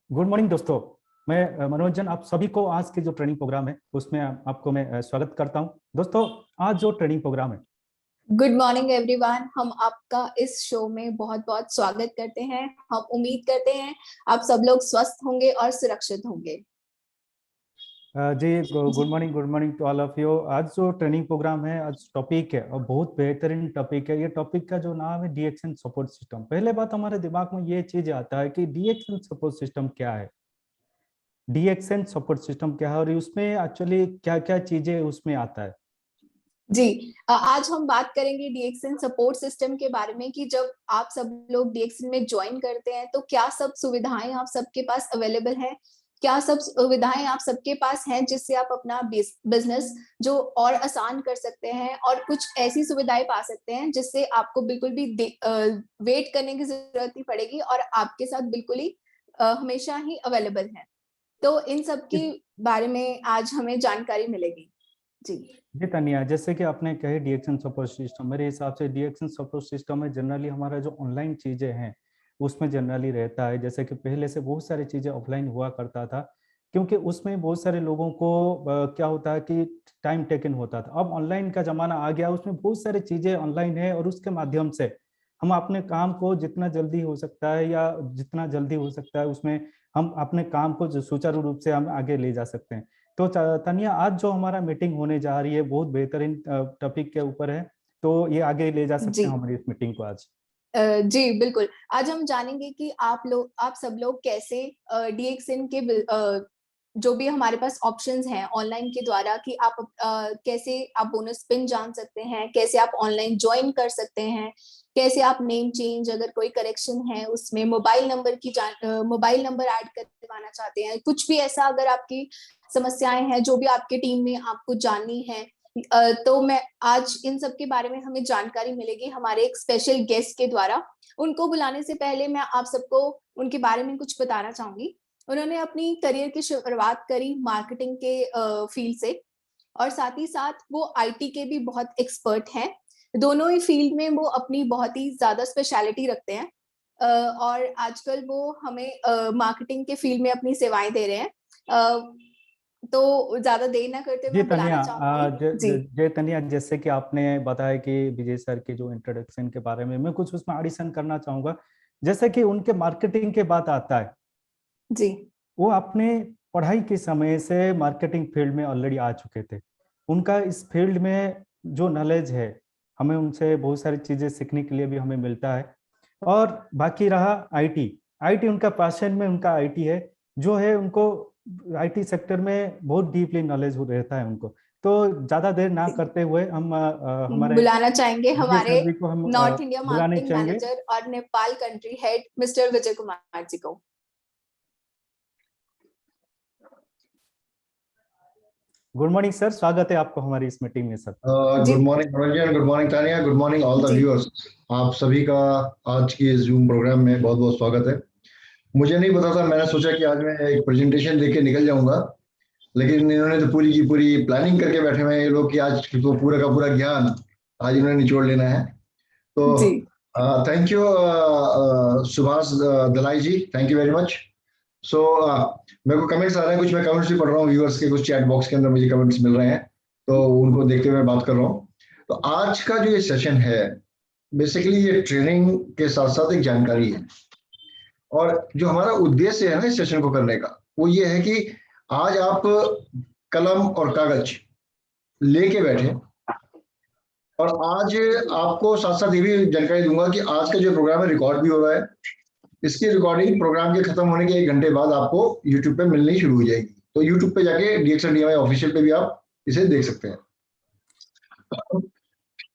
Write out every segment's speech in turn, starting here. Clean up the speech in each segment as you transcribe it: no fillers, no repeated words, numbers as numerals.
Good morning दोस्तों। मैं मनोरंजन आप सभी को आज के जो ट्रेनिंग प्रोग्राम है उसमें आपको मैं स्वागत करता हूं। दोस्तों, आज जो ट्रेनिंग प्रोग्राम है, गुड मॉर्निंग एवरीवन। हम आपका इस शो में बहुत बहुत स्वागत करते हैं। हम उम्मीद करते हैं आप सब लोग स्वस्थ होंगे और सुरक्षित होंगे। जी good morning to all of you. आज जो ट्रेनिंग प्रोग्राम है, आज टॉपिक है और बहुत बेहतरीन टॉपिक है। ये टॉपिक का जो नाम है डीएक्शन सपोर्ट सिस्टम। पहले बात हमारे दिमाग में ये चीज आता है कि डीएक्शन सपोर्ट सिस्टम क्या है, डीएक्शन सपोर्ट सिस्टम क्या है और उसमें एक्चुअली क्या क्या चीजें उसमें आता है। जी, आज हम बात करेंगे डीएक्सन सपोर्ट सिस्टम के बारे में कि जब आप सब लोग डीएक्सन में ज्वाइन करते हैं तो क्या सब सुविधाएं आप सबके पास अवेलेबल है, क्या सब सुविधाएं आप सबके पास हैं जिससे आप अपना बिजनेस जो और आसान कर सकते हैं और कुछ ऐसी सुविधाएं पा सकते हैं जिससे आपको बिल्कुल भी वेट करने की जरूरत नहीं पड़ेगी और आपके साथ बिल्कुल ही हमेशा ही अवेलेबल है। तो इन सब के बारे में आज हमें जानकारी मिलेगी। जी जी तनिया, जैसे कि आपने कहे डीएक्शन सपोर्ट सिस्टम, मेरे हिसाब से डीएक्शन सपोर्ट सिस्टम में जनरली हमारा जो ऑनलाइन चीजें हैं उसमें जनरली रहता है। जैसे कि पहले से बहुत सारी चीजें ऑफलाइन हुआ करता था, क्योंकि उसमें बहुत सारे लोगों को क्या होता है कि टाइम टेकन होता था। अब ऑनलाइन का जमाना आ गया, उसमें बहुत सारी चीजें ऑनलाइन है और उसके माध्यम से हम अपने काम को जितना जल्दी हो सकता है या जितना जल्दी हो सकता है उसमें हम अपने काम को सुचारू रूप से हम आगे ले जा सकते हैं। तो तनिया, आज जो हमारा मीटिंग होने जा रही है बहुत बेहतरीन टॉपिक के ऊपर है, तो ये आगे ले जा सकते जी हैं हमारी इस मीटिंग को आज। जी बिल्कुल। आज हम जानेंगे कि आप सब लोग कैसे डीएक्सएन के जो भी हमारे पास ऑप्शंस हैं ऑनलाइन के द्वारा कि आप कैसे आप बोनस पिन जान सकते हैं, कैसे आप ऑनलाइन ज्वाइन कर सकते हैं, कैसे आप नेम चेंज अगर कोई करेक्शन है उसमें मोबाइल नंबर ऐड करवाना चाहते हैं, कुछ भी ऐसा अगर आपकी समस्याएं हैं जो भी आपके टीम में आपको जाननी है। तो मैं आज इन सब के बारे में हमें जानकारी मिलेगी हमारे एक स्पेशल गेस्ट के द्वारा। उनको बुलाने से पहले मैं आप सबको उनके बारे में कुछ बताना चाहूंगी। उन्होंने अपनी करियर की शुरुआत करी मार्केटिंग के फील्ड से और साथ ही साथ वो आईटी के भी बहुत एक्सपर्ट हैं। दोनों ही फील्ड में वो अपनी बहुत ही ज्यादा स्पेशलिटी रखते हैं और आजकल वो हमें मार्केटिंग के फील्ड में अपनी सेवाएं दे रहे हैं। तो ज्यादा देर ना करते जी मैं तनिया, बुलाना चाहूंगी। जी जय तनिया, जैसे कि आपने बताया कि विजय सर के जो इंट्रोडक्शन के बारे में मैं कुछ उसमें एडिशन करना चाहूंगा। जैसे कि उनके मार्केटिंग के बात आता है, जी वो अपने पढ़ाई के समय से मार्केटिंग फील्ड में ऑलरेडी आ चुके थे। उनका इस फील्ड में जो नॉलेज है, हमें उनसे बहुत सारी चीजें सीखने के लिए भी हमें मिलता है। और बाकी रहा आईटी, आईटी उनका पैशन में उनका आईटी है जो है उनको आईटी सेक्टर में बहुत डीपली नॉलेज रहता है उनको। तो ज्यादा देर ना करते हुए हम हमारे बुलाना चाहेंगे विजय हमारे सर जी को हम नॉर्थ इंडिया बुलाने मार्केटिंग चाहेंगे। मैनेजर और Nepal country head mister Vijay Kumar ji को। गुड मॉर्निंग सर, स्वागत है आपको हमारी इस मीटिंग में सर। जी good morning Manoranjan, good morning Tania, good morning all the जी व्यूअर्स। आप सभी का आज की इस जूम प्रोग्राम में बहुत बहुत स्वागत है। मुझे नहीं पता था, मैंने सोचा कि आज मैं एक प्रेजेंटेशन देके निकल जाऊंगा, लेकिन इन्होंने तो पूरी की पूरी प्लानिंग करके बैठे हुए हैं ये लोग कि आज तो पूरा का पूरा ज्ञान आज इन्होंने निचोड़ लेना है। तो जी thank you Subhash Dalai ji, thank you very much. So मेरे को कमेंट्स आ रहे हैं, कुछ मैं कमेंट्स भी पढ़ रहा हूँ व्यूअर्स के, कुछ चैट बॉक्स के अंदर मुझे कमेंट्स मिल रहे हैं, तो उनको देखते हुए मैं बात कर रहा हूँ। तो आज का जो ये सेशन है बेसिकली ये ट्रेनिंग के साथ साथ एक जानकारी है, और जो हमारा उद्देश्य है ना इस सेशन को करने का वो ये है कि आज आप कलम और कागज लेके बैठे, और आज आपको साथ साथ ये भी जानकारी दूंगा कि आज का जो प्रोग्राम है रिकॉर्ड भी हो रहा है। इसकी रिकॉर्डिंग प्रोग्राम के खत्म होने के 1 घंटे बाद आपको यूट्यूब पे मिलनी शुरू हो जाएगी, तो यूट्यूब पे जाके डीएक्सन डीआई ऑफिशियल पे भी आप इसे देख सकते हैं।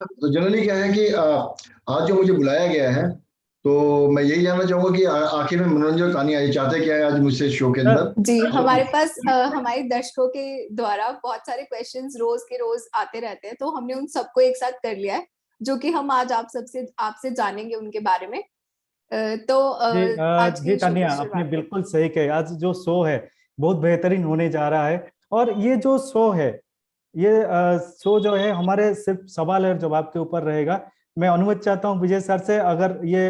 तो जनरली क्या है कि आज जो मुझे बुलाया गया है, तो मैं यही जानना चाहूंगा कि आखिर में मनोरंजन कहानी आई चाहते क्या है आज मुझसे शो के अंदर। जी हमारे पास हमारे दर्शकों के द्वारा बहुत सारे क्वेश्चंस रोज के रोज आते रहते हैं, तो हमने उन सबको एक साथ कर लिया है जो कि हम आज आपसे जानेंगे उनके बारे में। तो जी आज जी के शो तानिया, की आपने शुरुआत करते बिल्कुल सही कहा। आज जो शो है बहुत बेहतरीन होने जा रहा है। और ये जो शो है, ये शो जो है हमारे सिर्फ सवाल और जवाब के ऊपर रहेगा। मैं अनुमति चाहता हूँ विजय सर से, अगर ये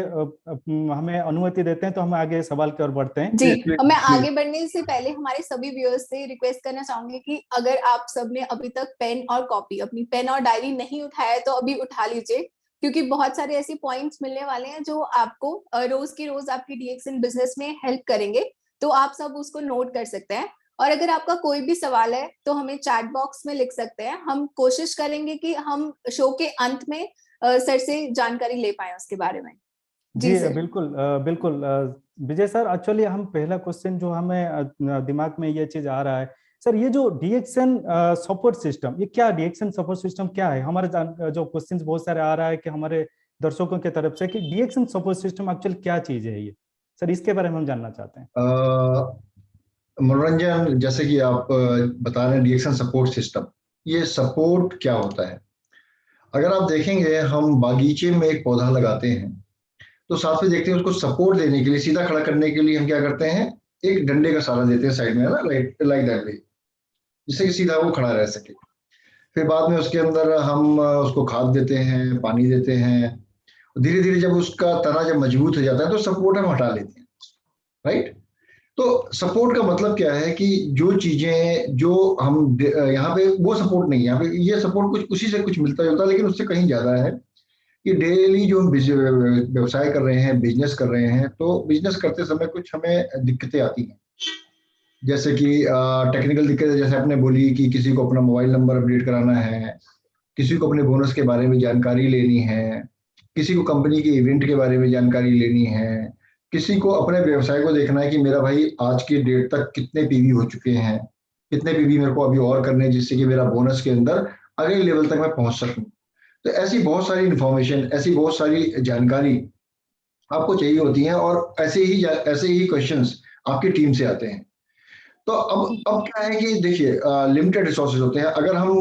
हमें अनुमति देते हैं तो हम आगे सवाल की ओर बढ़ते हैं। जी, प्लीज मैं प्लीज। आगे बढ़ने से पहले हमारे सभी व्यूअर्स से रिक्वेस्ट करना चाहूंगी कि अगर आप सबने अभी तक पेन और कॉपी, अपनी पेन और डायरी नहीं उठाया है तो अभी उठा लीजिए, क्योंकि बहुत सारे ऐसे पॉइंट्स मिलने वाले हैं जो आपको रोज की रोज आपकी डीएक्सएन बिजनेस में हेल्प करेंगे, तो आप सब उसको नोट कर सकते हैं। और अगर आपका कोई भी सवाल है तो हमें चैट बॉक्स में लिख सकते हैं, हम कोशिश करेंगे कि हम शो के अंत में सर से जानकारी ले पाए उसके बारे में। जी सर। बिल्कुल बिल्कुल विजय सर, एक्चुअली हम पहला क्वेश्चन जो हमें दिमाग में ये चीज आ रहा है सर, ये जो डीएक्सएन सपोर्ट सिस्टम, ये क्या डीएक्सएन सपोर्ट सिस्टम क्या है? हमारे जो क्वेश्चंस बहुत सारे आ रहा है कि हमारे दर्शकों की तरफ से कि डीएक्सएन सपोर्ट सिस्टम एक्चुअली क्या चीज है ये सर, इसके बारे में हम जानना चाहते हैं। मनोरंजन, जैसे कि आप बता रहे हैं डीएक्सएन सपोर्ट सिस्टम, ये सपोर्ट क्या होता है? अगर आप देखेंगे, हम बागीचे में एक पौधा लगाते हैं तो साथ में देखते हैं उसको सपोर्ट देने के लिए, सीधा खड़ा करने के लिए हम क्या करते हैं, एक डंडे का सहारा देते हैं साइड में, है ना, लाइक दैट वे, जिससे कि सीधा वो खड़ा रह सके। फिर बाद में उसके अंदर हम उसको खाद देते हैं, पानी देते हैं। धीरे धीरे जब उसका तना जब मजबूत हो जाता है तो सपोर्ट हम हटा लेते हैं, राइट। तो सपोर्ट का मतलब क्या है कि जो चीजें जो हम यहाँ पे, वो सपोर्ट नहीं है यहाँ पे, ये सपोर्ट कुछ उसी से कुछ मिलता जुलता, लेकिन उससे कहीं ज्यादा है कि डेली जो हम व्यवसाय कर रहे हैं, बिजनेस कर रहे हैं, तो बिजनेस करते समय कुछ हमें दिक्कतें आती हैं, जैसे कि टेक्निकल दिक्कतें, जैसे आपने बोली कि किसी को अपना मोबाइल नंबर अपडेट कराना है, किसी को अपने बोनस के बारे में जानकारी लेनी है, किसी को कंपनी के इवेंट के बारे में जानकारी लेनी है, किसी को अपने व्यवसाय को देखना है कि मेरा भाई आज के डेट तक कितने पीवी हो चुके हैं, कितने पीवी मेरे को अभी और करने हैं, जिससे कि मेरा बोनस के अंदर अगले लेवल तक मैं पहुंच सकूं। तो ऐसी बहुत सारी इंफॉर्मेशन, ऐसी बहुत सारी जानकारी आपको चाहिए होती है, और ऐसे ही क्वेश्चंस आपकी टीम से आते हैं। तो अब क्या है कि देखिए, लिमिटेड रिसोर्सेज होते हैं। अगर हम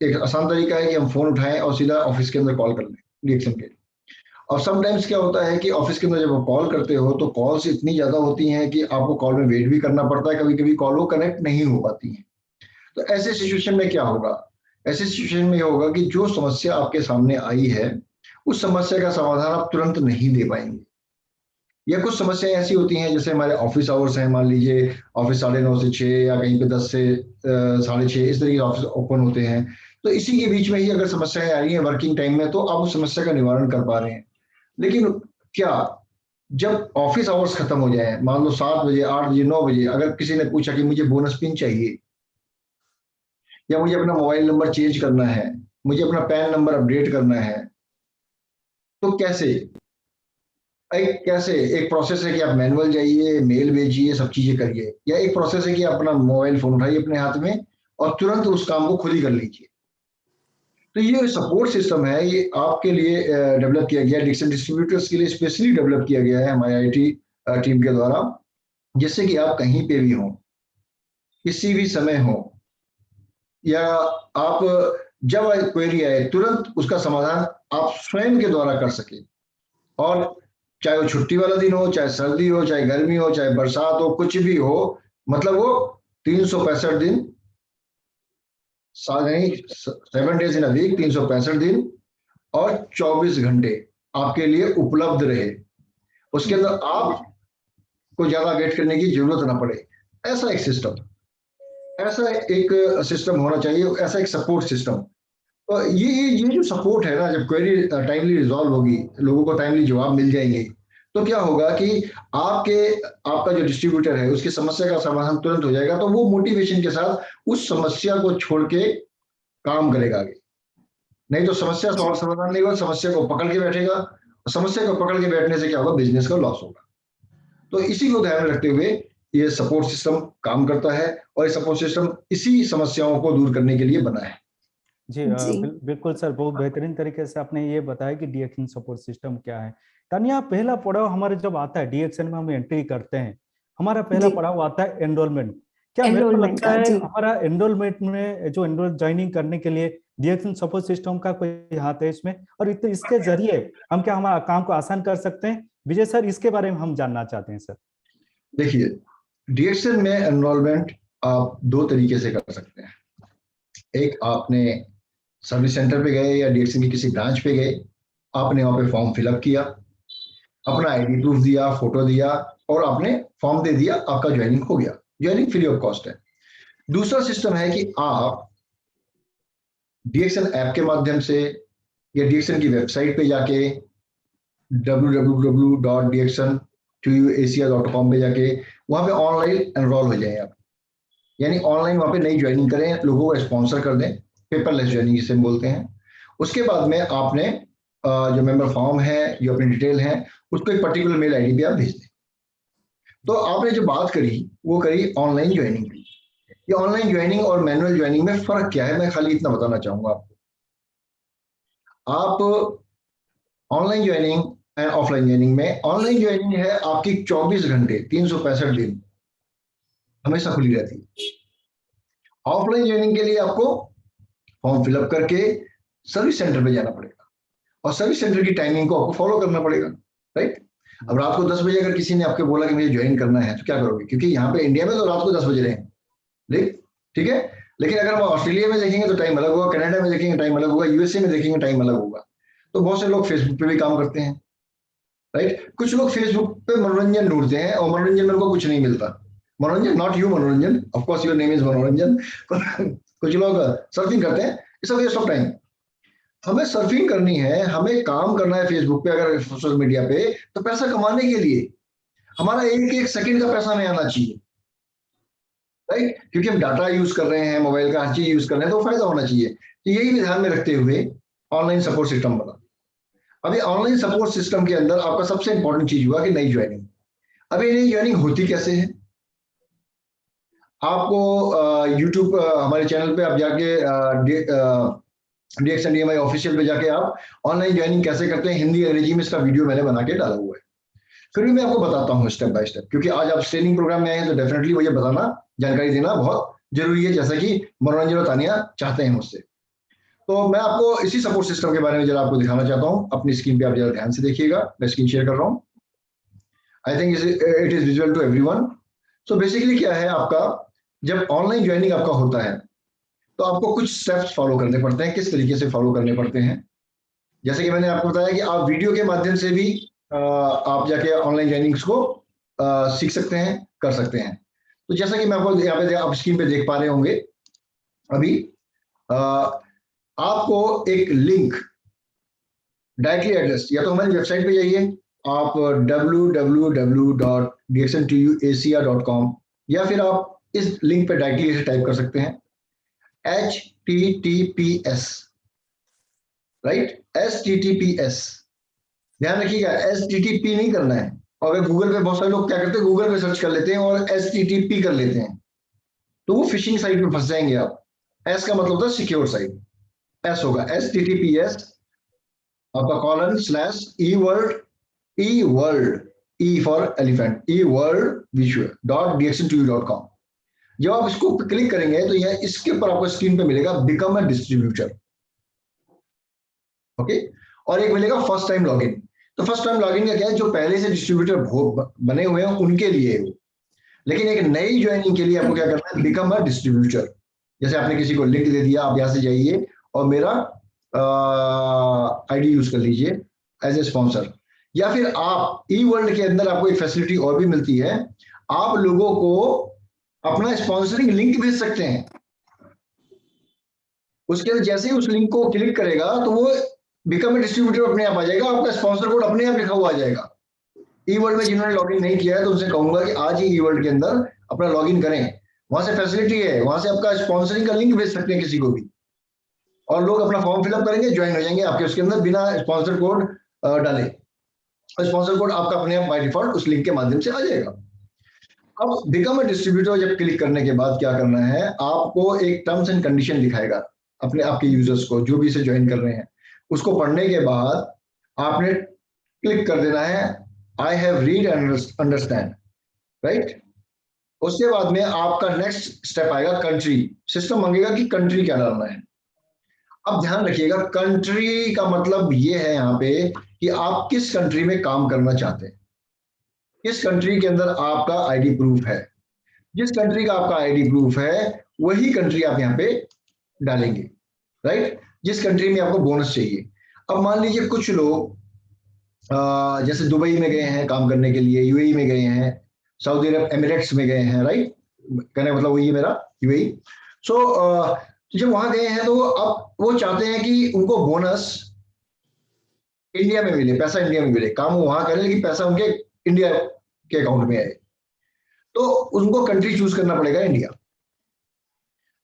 एक आसान तरीका है कि हम फोन उठाएं और सीधा ऑफिस के अंदर कॉल कर लें डीएक्सएन के लिए। और समटाइम्स क्या होता है कि ऑफिस के अंदर जब आप कॉल करते हो तो कॉल्स इतनी ज्यादा होती हैं कि आपको कॉल में वेट भी करना पड़ता है, कभी कभी कॉल वो कनेक्ट नहीं हो पाती है। तो ऐसे सिचुएशन में क्या होगा? ऐसे सिचुएशन में ये होगा कि जो समस्या आपके सामने आई है, उस समस्या का समाधान आप तुरंत नहीं दे पाएंगे। या कुछ समस्याएं ऐसी होती हैं, जैसे हमारे ऑफिस आवर्स हैं, मान लीजिए ऑफिस 9:30 से 6 या कहीं पे 10 से 6:30, इस तरीके ऑफिस ओपन होते हैं। तो इसी के बीच में ही अगर समस्याएं आ रही हैं वर्किंग टाइम में, तो आप उस समस्या का निवारण कर पा रहे हैं। लेकिन क्या जब ऑफिस आवर्स खत्म हो जाए, मान लो 7 बजे, 8 बजे, 9 बजे, अगर किसी ने पूछा कि मुझे बोनस पिन चाहिए, या मुझे अपना मोबाइल नंबर चेंज करना है, मुझे अपना पैन नंबर अपडेट करना है, तो कैसे? एक प्रोसेस है कि आप मैनुअल जाइए, मेल भेजिए, सब चीजें करिए, या एक प्रोसेस है कि आप अपना मोबाइल फोन उठाइए अपने हाथ में और तुरंत उस काम को खुद ही कर लीजिए। तो ये सपोर्ट सिस्टम है, ये आपके लिए डेवलप किया गया, डीएक्सएन डिस्ट्रीब्यूटर्स के लिए स्पेशली डेवलप किया गया है हमारे आईटी टीम के द्वारा, जिससे कि आप कहीं पे भी हो, किसी भी समय हो, या आप जब क्वेरी आए तुरंत उसका समाधान आप स्वयं के द्वारा कर सके। और चाहे वो छुट्टी वाला दिन हो, चाहे सर्दी हो, चाहे गर्मी हो, चाहे बरसात हो, कुछ भी हो, मतलब वो 365 दिन, 7 डेज इन अ वीक, 365 दिन और 24 घंटे आपके लिए उपलब्ध रहे। उसके अंदर आप को ज्यादा वेट करने की जरूरत ना पड़े। ऐसा एक सिस्टम होना चाहिए, ऐसा एक सपोर्ट सिस्टम। तो ये जो सपोर्ट है ना, जब क्वेरी टाइमली रिजॉल्व होगी, लोगों को टाइमली जवाब मिल जाएंगे, तो क्या होगा कि आपका जो डिस्ट्रीब्यूटर है उसकी समस्या का समाधान तुरंत हो जाएगा। तो वो मोटिवेशन के साथ उस समस्या को छोड़ के काम करेगा आगे। नहीं तो समस्या समाधान नहीं होगा, समस्या को पकड़ के बैठेगा, समस्या को पकड़ के बैठने से क्या होगा, बिजनेस का लॉस होगा। तो इसी को ध्यान में रखते हुए ये सपोर्ट सिस्टम काम करता है, और ये सपोर्ट सिस्टम इसी समस्याओं को दूर करने के लिए बना है। जी बिल्कुल सर, बहुत बेहतरीन तरीके से आपने ये बताया कि डीएक्सएन सपोर्ट सिस्टम क्या है। तानिया, पहला पड़ाव हमारे जब आता है डीएक्सएन में, हम एंट्री करते हैं, हमारा पहला पड़ाव आता है एनरोलमेंट। क्या मेरे को लगता है हमारा एनरोलमेंट में जो एनरोल ज्वाइनिंग करने के लिए डीएक्सएन सपोर्ट सिस्टम का कोई हाथ है इसमें, और इसके जरिए हम क्या हमारा काम को आसान कर सकते हैं? विजय सर, इसके बारे में हम जानना चाहते हैं सर। देखिए, डीएक्सएन में एनरोलमेंट आप 2 तरीके से कर सकते हैं। एक, आपने सर्विस सेंटर पे गए या डीएक्सएन की किसी ब्रांच पे गए, आपने वहां पे फॉर्म फिलअप किया, अपना आईडी प्रूफ दिया, फोटो दिया और आपने फॉर्म दे दिया, आपका ज्वाइनिंग हो गया। ज्वाइनिंग फ्री ऑफ कॉस्ट है। दूसरा सिस्टम है कि आप डीएक्सन ऐप के माध्यम से या डीएक्सन की वेबसाइट पे जाके www.dxn2uasia.com पे जाके वहां पे ऑनलाइन एनरोल हो जाए आप, यानी ऑनलाइन वहां पे नई ज्वाइनिंग करें, लोगों को स्पॉन्सर कर दें, पेपरलेस ज्वाइनिंग जिसे हम बोलते हैं। उसके बाद में आपने जो मेंबर फॉर्म है, जो अपनी डिटेल है, उसको एक पर्टिकुलर मेल आईडी पे आप भेज दें। तो आपने जो बात करी वो करी ऑनलाइन ज्वाइनिंग की। ये ऑनलाइन ज्वाइनिंग और मैनुअल ज्वाइनिंग में फर्क क्या है, मैं खाली इतना बताना चाहूंगा आपको। आप online joining and offline joining में, ऑनलाइन ज्वाइनिंग है आपकी 24 घंटे 365 दिन हमेशा खुली रहती है। ऑफलाइन ज्वाइनिंग के लिए आपको फॉर्म फिलअप करके सर्विस सेंटर पे जाना पड़ेगा और सर्विस सेंटर की टाइमिंग को आपको फॉलो करना पड़ेगा, राइट। अब रात को 10 बजे अगर किसी ने आपको बोला कि मुझे ज्वाइन करना है तो क्या करोगे, क्योंकि यहाँ पे इंडिया में तो रात को 10 बज रहे हैं, ठीक है। लेकिन अगर हम ऑस्ट्रेलिया में देखेंगे तो टाइम अलग होगा, कनाडा में देखेंगे टाइम अलग होगा, यूएसए में देखेंगे टाइम अलग होगा। तो बहुत से लोग फेसबुक पे भी काम करते हैं, राइट। कुछ लोग फेसबुक पे मनोरंजन ढूंढते हैं और मनोरंजन में उनको कुछ नहीं मिलता। Manoranjan, not you Manoranjan, of course your name is Manoranjan. कुछ लोग सर्फिंग करते हैं, it's a waste of time. हमें सर्फिंग करनी है, हमें काम करना है फेसबुक पे, अगर सोशल मीडिया पे, तो पैसा कमाने के लिए हमारा एक एक सेकंड का पैसा हमें आना चाहिए, राइट। क्योंकि हम डाटा यूज कर रहे हैं, मोबाइल का हर चीज यूज कर रहे हैं, तो फायदा होना चाहिए। तो यही भी ध्यान में रखते हुए ऑनलाइन सपोर्ट सिस्टम बना। अभी ऑनलाइन सपोर्ट सिस्टम के अंदर आपका सबसे इंपॉर्टेंट चीज हुआ कि नई ज्वाइनिंग। अभी नई ज्वाइनिंग होती कैसे है, आपको यूट्यूब हमारे चैनल पे आप जाके डीएक्सन डीएमआई ऑफिशियल पे जाके आप ऑनलाइन ज्वाइनिंग कैसे करते हैं, हिंदी अंग्रेजी में इसका वीडियो मैंने बना के डाला हुआ है। फिर भी मैं आपको बताता हूँ स्टेप बाय स्टेप, क्योंकि आज आप ट्रेनिंग प्रोग्राम में आए हैं तो डेफिनेटली मुझे बताना, जानकारी देना बहुत जरूरी है, जैसा कि मनोरंजन और तानिया चाहते हैं मुझसे। तो मैं आपको इसी सपोर्ट सिस्टम के बारे में जरा आपको दिखाना चाहता हूँ। अपनी स्क्रीन पे आप जरा ध्यान से देखिएगा, मैं स्क्रीन शेयर कर रहा हूँ। I think it is visual to everyone. So basically क्या है, आपका जब ऑनलाइन ज्वाइनिंग आपका होता है तो आपको कुछ स्टेप्स फॉलो करने पड़ते हैं। किस तरीके से फॉलो करने पड़ते हैं, जैसे कि मैंने आपको बताया कि आप वीडियो के माध्यम से भी आप जाके ऑनलाइन ज्वाइनिंग्स को सीख सकते हैं, कर सकते हैं। तो जैसा कि मैं आपको यहाँ पे आप स्क्रीन पे देख पा रहे होंगे, अभी आपको एक लिंक डायरेक्टली एड्रेस, या तो हमारी वेबसाइट पे जाइए आप www.dxn2uasia.com, या फिर आप इस लिंक पे डायरेक्टली टाइप कर सकते हैं HTTPS, राइट, HTTPS। ध्यान रखिएगा, HTTP नहीं करना है। और अगर गूगल पे, बहुत सारे लोग क्या करते हैं, गूगल पे सर्च कर लेते हैं और HTTP कर लेते हैं, तो वो फिशिंग साइट में फंस जाएंगे आप। S का मतलब होता है सिक्योर साइट, S होगा HTTPS आपका colon slash eworld, E for elephant, eworld.dxn2u.com। जब आप इसको क्लिक करेंगे तो यह इसके ऊपर आपको स्क्रीन पे मिलेगा बिकम अ डिस्ट्रीब्यूटर, ओके, और एक मिलेगा फर्स्ट टाइम लॉगिन। तो फर्स्ट टाइम लॉगिन का क्या है, जो पहले से डिस्ट्रीब्यूटर बने हुए हैं उनके लिए है वो। लेकिन एक नई ज्वाइनिंग के लिए आपको क्या करना है, बिकम अ डिस्ट्रीब्यूटर। जैसे आपने किसी को लिंक दे दिया, आप यहां से जाइए और मेरा आईडी यूज कर लीजिए एज ए स्पॉन्सर, या फिर आप ई वर्ल्ड के अंदर आपको एक फैसिलिटी और भी मिलती है, आप लोगों को अपना स्पॉन्सरिंग लिंक भेज सकते हैं। उसके बाद जैसे ही उस लिंक को क्लिक करेगा तो वो बिकम ए डिस्ट्रीब्यूटर अपने आप आ जाएगा, आपका स्पॉन्सर कोड अपने आप लिखा हुआ आ जाएगा। ई वर्ल्ड में जिन्होंने लॉगिन नहीं किया है तो उनसे कहूंगा कि आज ही ई वर्ल्ड के अंदर अपना लॉगिन करें, वहां से फैसिलिटी है, वहां से आपका स्पॉन्सरिंग का लिंक भेज सकते हैं किसी को भी, और लोग अपना फॉर्म फिलअप करेंगे, ज्वाइन हो जाएंगे आपके उसके अंदर बिना स्पॉन्सर कोड डाले। स्पॉन्सर कोड आपका अपने आप बाय डिफॉल्ट उस लिंक के माध्यम से आ जाएगा। अब बिकम अ डिस्ट्रीब्यूटर जब क्लिक करने के बाद क्या करना है, आपको एक टर्म्स एंड कंडीशन दिखाएगा अपने आपके यूजर्स को, जो भी इसे ज्वाइन कर रहे हैं। उसको पढ़ने के बाद आपने क्लिक कर देना है I have read and understand, right. उसके बाद में आपका नेक्स्ट स्टेप आएगा कंट्री। सिस्टम मांगेगा कि कंट्री क्या डालना है। अब ध्यान रखिएगा, कंट्री का मतलब ये है यहाँ पे कि आप किस कंट्री में काम करना चाहते हैं, किस कंट्री के अंदर आपका आईडी प्रूफ है। जिस कंट्री का आपका आईडी प्रूफ है वही कंट्री आप यहाँ पे डालेंगे, राइट। जिस कंट्री में आपको बोनस चाहिए। अब मान लीजिए कुछ लोग जैसे दुबई में गए हैं काम करने के लिए, यूएई में गए हैं, सऊदी अरब एमिरेट्स में गए हैं, राइट, कहने का मतलब वही है मेरा, यूएई। सो जब वहां गए हैं तो अब वो चाहते हैं कि उनको बोनस इंडिया में मिले, पैसा इंडिया में मिले, काम वो वहां करें लेकिन पैसा उनके इंडिया के अकाउंट में आए। तो उनको कंट्री चूज करना पड़ेगा इंडिया।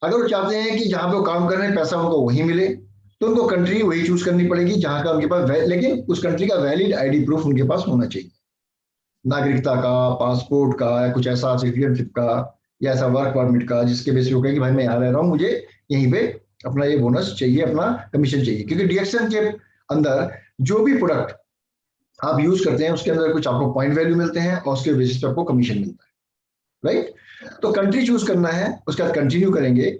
अगर वो चाहते हैं कि जहां पे वो काम कर रहे हैं पैसा उनको वही मिले, तो उनको कंट्री वही चूज करनी पड़ेगी जहां का उनके पास, लेकिन उस कंट्री का वैलिड आईडी प्रूफ उनके पास होना चाहिए, नागरिकता का, पासपोर्ट का, या कुछ ऐसा सिटीजनशिप का, या ऐसा वर्क परमिट का, जिसके बेस पे वो कहे कि भाई मैं यहाँ रह रहा हूँ, मुझे यहीं पे अपना ये बोनस चाहिए, अपना कमीशन चाहिए। क्योंकि डीएक्सएन के अंदर जो भी प्रोडक्ट आप यूज करते हैं उसके अंदर कुछ आपको पॉइंट वैल्यू मिलते हैं और उसके बेसिस पे आपको कमीशन मिलता है, राइट। तो कंट्री चूज करना है, उसके बाद कंटिन्यू करेंगे,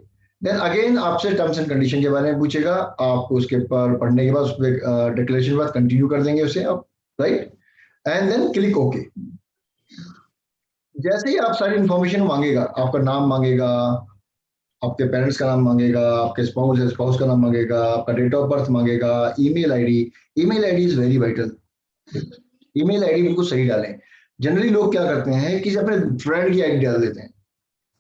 देन अगेन आपसे टर्म्स एंड कंडीशन के बारे में पूछेगा, आप उसके पर पढ़ने के बाद उस पर डिक्लेरेशन के बाद कंटिन्यू कर देंगे उसे आप, right, and then click okay. जैसे ही आप सारी इंफॉर्मेशन मांगेगा, आपका नाम मांगेगा, आपके पेरेंट्स का नाम मांगेगा, आपके स्पाउस का नाम मांगेगा, आपका डेट ऑफ बर्थ मांगेगा, email ID. Email ID is very vital. Email ID बिल्कुल सही डालें। जनरली लोग क्या करते हैं कि अपने फ्रेंड की आईडी डाल देते हैं।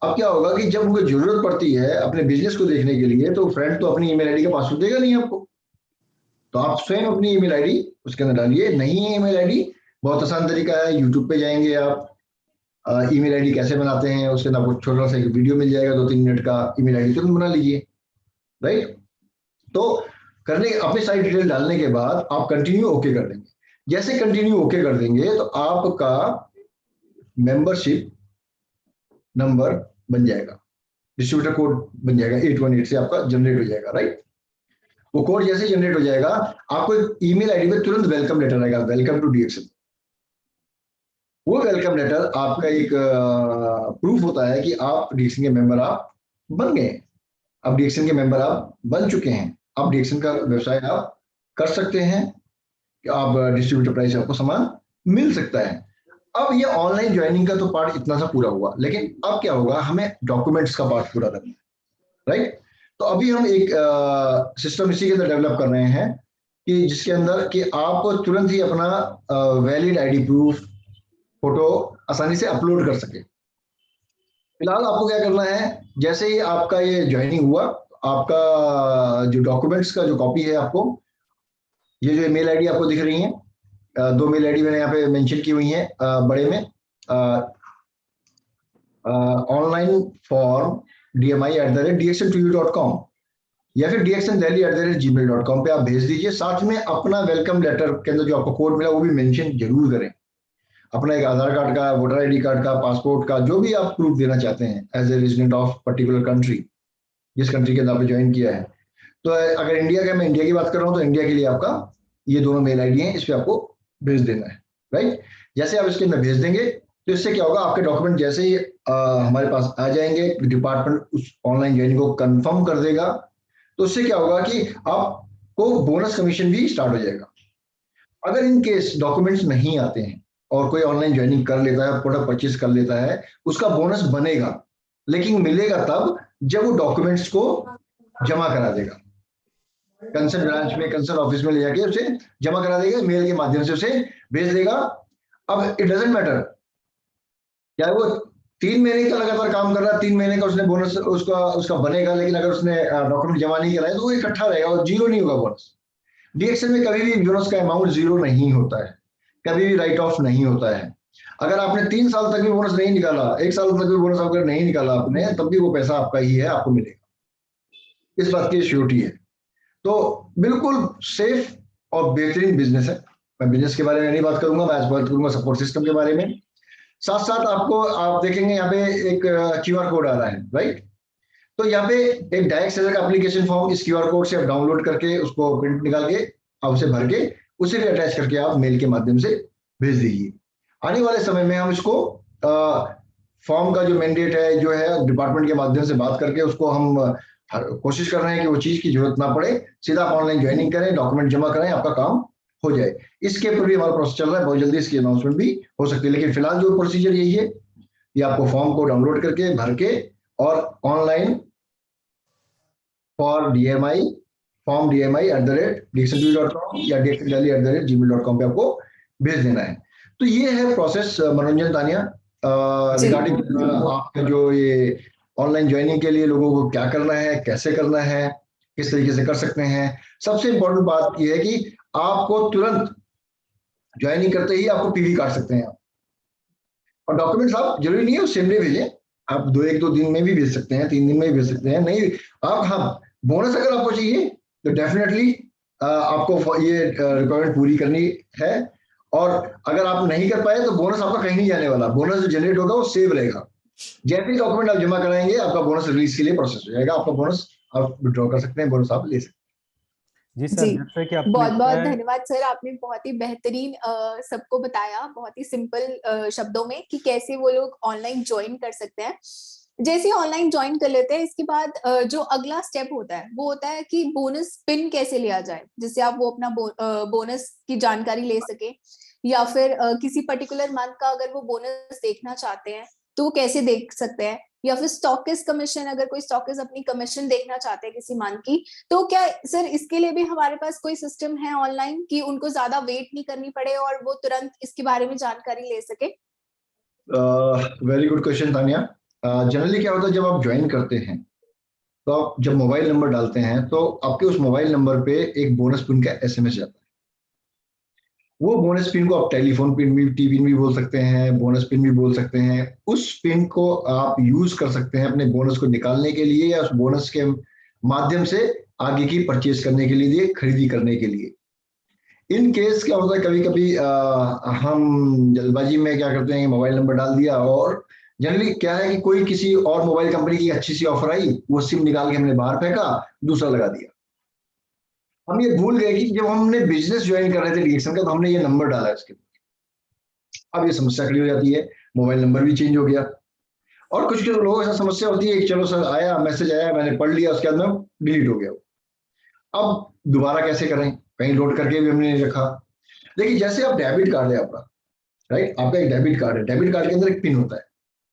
अब क्या होगा कि जब उनको जरूरत पड़ती है अपने बिजनेस को देखने के लिए, तो फ्रेंड तो अपनी ईमेल आईडी का पासवर्ड देगा नहीं आपको, तो आप स्वयं अपनी ईमेल आईडी उसके अंदर डालिए। नहीं है ईमेल आईडी, बहुत आसान तरीका है, यूट्यूब पे जाएंगे आप, ईमेल आईडी कैसे बनाते हैं उसके अंदर आपको छोटा सा एक वीडियो मिल जाएगा 2-3 मिनट का, ईमेल आईडी तुरंत बना लीजिए, राइट। तो करने अपनी सारी डिटेल डालने के बाद आप कंटिन्यू ओके कर देंगे। जैसे कंटिन्यू ओके कर देंगे तो आपका मेंबरशिप नंबर बन जाएगा, डिस्ट्रीब्यूटर कोड बन जाएगा, 818 से आपका जनरेट हो जाएगा, राइट। वो कोड जैसे जनरेट हो जाएगा आपको एक ईमेल आईडी में तुरंत वेलकम लेटर आएगा, वेलकम टू डीएक्सएन। वो वेलकम लेटर आपका एक प्रूफ होता है कि आप डीएक्सएन के मेंबर आप बन गए, अब डीएक्सएन के मेंबर आप बन चुके हैं, अब डीएक्सएन का व्यवसाय आप कर सकते हैं, आप डिस्ट्रीब्यूटर प्राइस आपको सामान मिल सकता है। अब ये ऑनलाइन ज्वाइनिंग का तो पार्ट इतना सा पूरा हुआ, लेकिन अब क्या होगा, हमें डॉक्यूमेंट्स का पार्ट पूरा करना है, राइट। तो अभी हम एक सिस्टम इसी के अंदर डेवलप कर रहे हैं कि जिसके अंदर कि आप तुरंत ही अपना वैलिड आईडी प्रूफ फोटो आसानी से अपलोड कर सके। फिलहाल आपको क्या करना है, जैसे ही आपका ये ज्वाइनिंग हुआ, आपका जो डॉक्यूमेंट्स का जो कॉपी है, आपको ये जो मेल आईडी आपको दिख रही है, 2 मेल आईडी मैंने यहाँ पे मेंशन की हुई है बड़े में, ऑनलाइन फॉर्म dmi@dxn2u.com या फिर dxndelhi@gmail.com पे आप भेज दीजिए। साथ में अपना वेलकम लेटर के अंदर जो आपको कोड मिला वो भी मेंशन जरूर करें, अपना एक आधार कार्ड का, वोटर आईडी कार्ड का, पासपोर्ट का, जो भी आप प्रूफ देना चाहते हैं as a resident of particular country, जिस कंट्री के अंदर आपने ज्वाइन किया है। तो अगर इंडिया का, मैं इंडिया की बात कर रहा हूँ, तो इंडिया के लिए आपका ये दोनों मेल आईडी हैं, इस पे आपको भेज देना है, राइट। जैसे आप इसके अंदर भेज देंगे तो इससे क्या होगा, आपके डॉक्यूमेंट जैसे ही हमारे पास आ जाएंगे, डिपार्टमेंट उस ऑनलाइन ज्वाइनिंग को कंफर्म कर देगा, तो उससे क्या होगा कि आपको बोनस कमीशन भी स्टार्ट हो जाएगा। अगर इन केस डॉक्यूमेंट्स नहीं आते हैं और कोई ऑनलाइन ज्वाइनिंग कर लेता है, प्रोडक्ट परचेज कर लेता है, उसका बोनस बनेगा, लेकिन मिलेगा तब जब वो डॉक्यूमेंट्स को जमा करा देगा, कंसर्न ब्रांच में, कंसर्न ऑफिस में ले जाके उसे जमा करा देगा, मेल के माध्यम से उसे भेज देगा। अब इट डजंट मैटर चाहे वो 3 महीने का लगातार काम कर रहा है, 3 महीने का उसने बोनस उसका बनेगा, लेकिन अगर उसने डॉक्यूमेंट जमा नहीं कराया तो वो इकट्ठा रहेगा और जीरो नहीं होगा बोनस। डीएक्सएन में कभी भी बोनस का अमाउंट जीरो नहीं होता है, कभी भी राइट ऑफ नहीं होता है। अगर आपने 3 साल तक भी बोनस नहीं निकाला, 1 साल तक भी बोनस अगर नहीं निकाला आपने, तब भी वो पैसा आपका ही है, आपको मिलेगा, इस बात की श्योरिटी है। तो बिल्कुल सेफ और बेहतरीन बिजनेस है। मैं बिजनेस के बारे में नहीं बात करूंगा, मैं आज बात करूंगा सपोर्ट सिस्टम के बारे में। साथ साथ आपको आप देखेंगे यहाँ पे एक क्यूआर कोड आ रहा है, राइट। तो यहाँ पे एक डायरेक्ट सेलर का एप्लीकेशन फॉर्म, इस क्यूआर कोड से आप डाउनलोड करके उसको प्रिंट निकाल के आप उसे भर के उसे भी अटैच करके आप मेल के माध्यम से भेज दीजिए। आने वाले समय में हम इसको फॉर्म का जो मैंडेट है, जो है डिपार्टमेंट के माध्यम से बात करके उसको हम कोशिश कर रहे हैं कि वो चीज की जरूरत ना पड़े, सीधा आप ऑनलाइन ज्वाइनिंग करें, डॉक्यूमेंट जमा करें, आपका काम हो जाए। इसके ऊपर भी हमारा प्रोसेस चल रहा है, बहुत जल्दी इसकी अनाउंसमेंट भी हो सकती है, लेकिन फिलहाल जो प्रोसीजर यही है, ये आपको फॉर्म को डाउनलोड करके भर के और ऑनलाइन फॉर डीएमआई formdmi@dxntv.com या dxndelhi@gmail.com पे आपको भेज देना है। तो ये है प्रोसेस मनोरंजन तानिया रिगार्डिंग आपके जो ये ऑनलाइन ज्वाइनिंग के लिए लोगों को क्या करना है, कैसे करना है, किस तरीके से कर सकते हैं। सबसे इंपॉर्टेंट बात यह है कि आपको तुरंत ज्वाइनिंग करते ही आपको पीवी काट सकते हैं। और डॉक्यूमेंट्स आप जरूरी नहीं है सेम डे भेजें, आप 2 दिन में भी भेज सकते हैं, 3 दिन में भी भेज सकते हैं। नहीं आप हाँ बोनस अगर आपको चाहिए तो डेफिनेटली आपको ये रिक्वायरमेंट पूरी करनी है। और अगर आप नहीं कर पाए तो बोनस आपका कहीं नहीं जाने वाला, बोनस जो जनरेट होगा वो सेव रहेगा। जैसे ही डॉक्यूमेंट आप जमा कराएंगे आपका बोनस रिलीज के लिए प्रोसेस हो जाएगा, आपका बोनस आप विड्रॉ कर सकते हैं, बोनस आप ले सकते हैं। जी सर, जैसे कि आपने बहुत बहुत धन्यवाद सर, आपने बहुत ही बेहतरीन सबको बताया बहुत ही सिंपल शब्दों में कि कैसे वो लोग ऑनलाइन ज्वाइन कर सकते हैं। जैसे ऑनलाइन ज्वाइन कर लेते हैं इसके बाद जो अगला स्टेप होता है वो होता है कि बोनस पिन कैसे लिया जाए, जिससे आप वो अपना बोनस की जानकारी ले सके, या फिर किसी पर्टिकुलर मंथ का अगर वो बोनस देखना चाहते हैं तो वो कैसे देख सकते हैं, या फिर स्टॉकिस्ट कमीशन, अगर कोई स्टॉकिस्ट अपनी कमीशन देखना चाहते हैं किसी मंथ की, तो क्या सर इसके लिए भी हमारे पास कोई सिस्टम है ऑनलाइन कि उनको ज्यादा वेट नहीं करनी पड़े और वो तुरंत इसके बारे में जानकारी ले सके? Very good question Tania. Generally क्या होता है जब आप ज्वाइन करते हैं तो आप जब मोबाइल नंबर डालते हैं तो आपके उस मोबाइल नंबर पे एक बोनस पिन का एसएमएस जाता है। वो बोनस पिन को आप टेलीफोन पिन भी, टी पिन भी बोल सकते हैं, बोनस पिन भी बोल सकते हैं। उस पिन को आप यूज कर सकते हैं अपने बोनस को निकालने के लिए या उस बोनस के माध्यम से आगे की परचेज करने के लिए, खरीदी करने के लिए। इन केस क्या होता है कभी कभी हम जल्दबाजी में क्या करते हैं मोबाइल नंबर डाल दिया, और जनरली क्या है कि कोई किसी और मोबाइल कंपनी की अच्छी सी ऑफर आई, वो सिम निकाल के हमने बाहर फेंका, दूसरा लगा दिया। हम ये भूल गए कि जब हमने बिजनेस ज्वाइन कर रहे थे डीएक्सन का तो हमने ये नंबर डाला है इसके। अब ये समस्या खड़ी हो जाती है, मोबाइल नंबर भी चेंज हो गया। और कुछ लोगों को ऐसा समस्या होती है कि चलो सर आया मैसेज आया, मैंने पढ़ लिया, उसके बाद में डिलीट हो गया। अब दोबारा कैसे करें, कहीं लोड करके भी हमने नहीं रखा। देखिए जैसे आप डेबिट कार्ड है आपका, राइट, आपका एक डेबिट कार्ड है, डेबिट कार्ड के अंदर एक पिन होता है।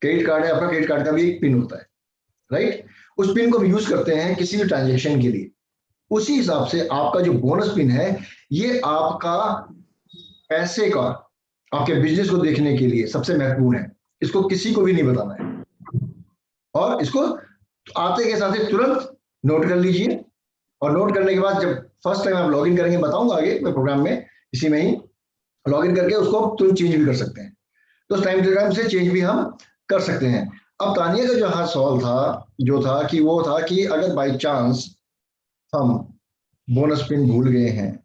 क्रेडिट कार्ड है आपका, क्रेडिट कार्ड का भी एक पिन होता है, राइट। उस पिन को हम यूज करते हैं किसी भी ट्रांजेक्शन के लिए। उसी हिसाब से आपका जो बोनस पिन है ये आपका पैसे का, आपके बिजनेस को देखने के लिए सबसे महत्वपूर्ण है। इसको किसी को भी नहीं बताना है, और इसको आते के साथ ही तुरंत नोट कर लीजिए। और नोट करने के बाद जब फर्स्ट टाइम आप लॉगिन करेंगे, बताऊंगा आगे मैं प्रोग्राम में, इसी में ही लॉगिन करके उसको तुरंत चेंज भी कर सकते हैं। तो टाइम टू टाइम से चेंज भी हम कर सकते हैं। अब तानिया का जो हाँ सवाल था जो था कि वो था कि अगर बाई चांस हम बोनस पिन भूल गए हैं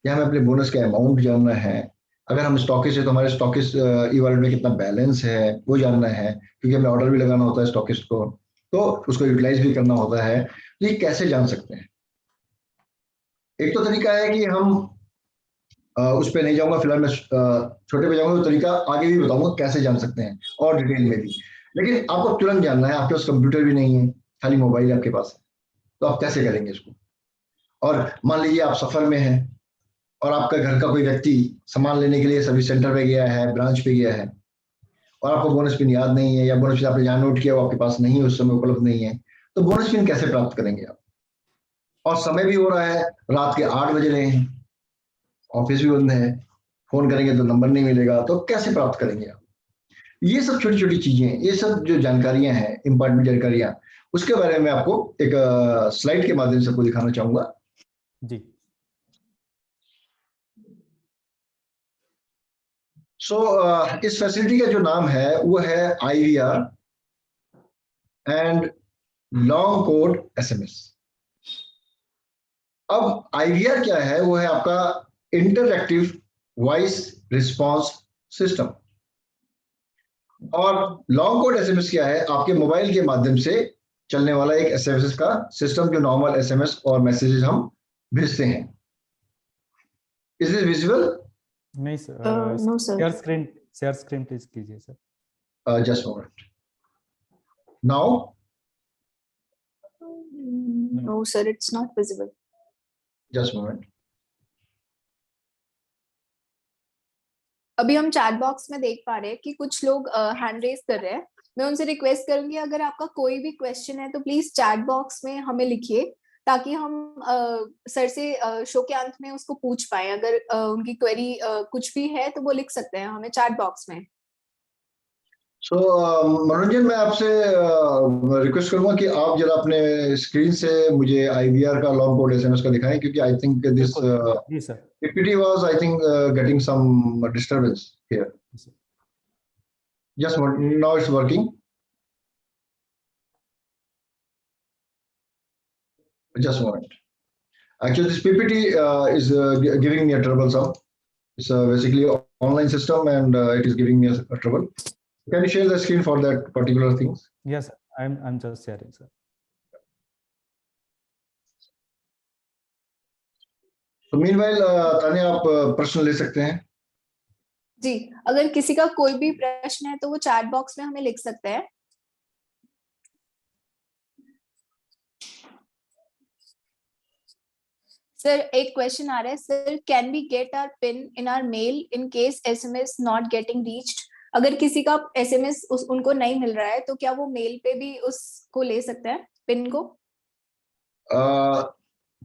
या हमें अपने बोनस का अमाउंट जानना है, अगर हम स्टॉकिस्ट है तो हमारे स्टॉकिस्ट ई वॉलेट में कितना बैलेंस है वो जानना है, क्योंकि हमें ऑर्डर भी लगाना होता है स्टॉकिस्ट को, तो उसको यूटिलाइज भी करना होता है। तो ये कैसे जान सकते हैं? एक तो तरीका है कि हम उस पर नहीं जाऊंगा फिलहाल, मैं छोटे पे जाऊंगा, तो तरीका आगे भी बताऊंगा कैसे जान सकते हैं और डिटेल में भी। लेकिन आपको तुरंत जानना है, आपके पास कंप्यूटर भी नहीं है, खाली मोबाइल आपके पास है, तो आप कैसे करेंगे इसको? और मान लीजिए आप सफर में हैं और आपका घर का कोई व्यक्ति सामान लेने के लिए सर्विस सेंटर पे गया है, ब्रांच पे गया है, और आपको बोनस पिन याद नहीं है या बोनस पिन आपने जहाँ नोट किया वो आपके पास नहीं है, उस समय उपलब्ध नहीं है, तो बोनस पिन कैसे प्राप्त करेंगे आप? और समय भी हो रहा है, रात के 8 बज रहे हैं, ऑफिस भी बंद है, फोन करेंगे तो नंबर नहीं मिलेगा, तो कैसे प्राप्त करेंगे आप? ये सब छोटी छोटी चीजें, ये सब जो जानकारियां हैं, इंपॉर्टेंट जानकारियां, उसके बारे में आपको एक स्लाइड के माध्यम से आपको दिखाना चाहूंगा। जी। इस फैसिलिटी का जो नाम है वो है IVR and long code SMS। अब IVR क्या है? वो है आपका इंटरएक्टिव वॉइस रिस्पॉन्स सिस्टम। और लॉन्ग कोड SMS क्या है? आपके मोबाइल के माध्यम से चलने वाला एक SMS का सिस्टम, जो नॉर्मल SMS और मैसेजेस हम भेजते हैं। Is this visible? नहीं sir, no sir. Share screen please कीजिए sir. Just moment now. No sir, it's not visible. Just moment. अभी हम चैट बॉक्स में देख पा रहे हैं कि कुछ लोग हैंड रेज कर रहे हैं। मैं उनसे रिक्वेस्ट करूंगी अगर आपका कोई भी क्वेश्चन है तो प्लीज चैट बॉक्स में हमें लिखिए, ताकि हम सर से शो के अंत में उसको पूछ पाए। अगर उनकी क्वेरी कुछ भी है तो वो लिख सकते हैं हमें चैट बॉक्स में। सो मनोरंजन, मैं आपसे रिक्वेस्ट करूंगा कि आप जरा अपने स्क्रीन से मुझे आईवीआर का लॉन्ग कोड एसएमएस का दिखाएं, क्योंकि आई थिंक दिस बिल्कुल जी sir. PPT was I think getting some disturbance here. Just now it's working. Just a moment. Actually, this PPT is giving me a troublesome. It's basically an online system, and it is giving me a trouble. Can you share the screen for that particular things? Yes, I'm just sharing, sir. So meanwhile, Tanya, आप प्रश्न ले सकते हैं। जी, अगर किसी का कोई भी प्रश्न है तो वो चैट बॉक्स में हमें लिख सकते हैं। सर एक क्वेश्चन आ रहा है, sir can we get our pin in our mail in case SMS not getting reached? अगर किसी का एसएमएस उनको नहीं मिल रहा है तो क्या वो मेल पे भी उसको ले सकते हैं पिन को?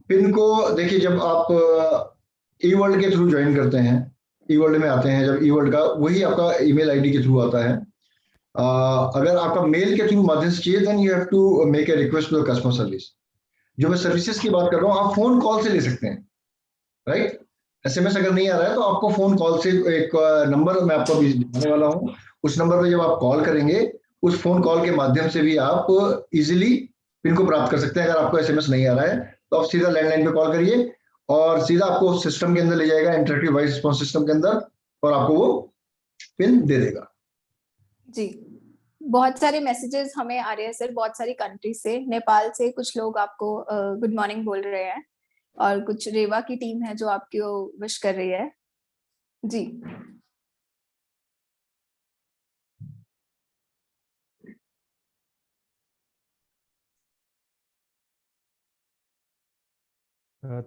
पिन को देखिए, जब आप ई वर्ल्ड के थ्रू ज्वाइन करते हैं, ई वर्ल्ड में आते हैं, जब ई वर्ल्ड का वही आपका ईमेल आईडी के थ्रू आता है। अगर आपका मेल के थ्रू माध्यम से चाहिए, then you have to make a request to customer service. जो मैं सर्विसेज की बात कर रहा हूँ, आप फोन कॉल से ले सकते हैं, राइट? एसएमएस अगर नहीं आ रहा है तो आपको फोन कॉल से एक नंबर मैं आपको अभी दिखाने वाला हूँ। उस नंबर पे जब आप कॉल करेंगे, उस फोन कॉल के माध्यम से भी आप इजीली पिन को प्राप्त कर सकते हैं। अगर आपको एसएमएस नहीं आ रहा है तो आप सीधा लैंडलाइन पे कॉल करिए और सीधा आपको सिस्टम के अंदर ले जाएगा, इंटरेक्टिव वॉइस रिस्पॉन्स सिस्टम के अंदर, और आपको वो पिन दे देगा। जी, बहुत सारे मैसेजेस हमें आ रहे हैं सर, बहुत सारी कंट्री से। नेपाल से कुछ लोग आपको गुड मॉर्निंग बोल रहे हैं, और कुछ रेवा की टीम है जो आपको विश कर रही है। जी,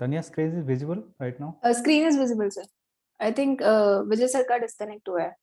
Tanya, screen is visible right now? Screen is visible sir. I think Vijay sir का डिस्कनेक्ट हुआ है।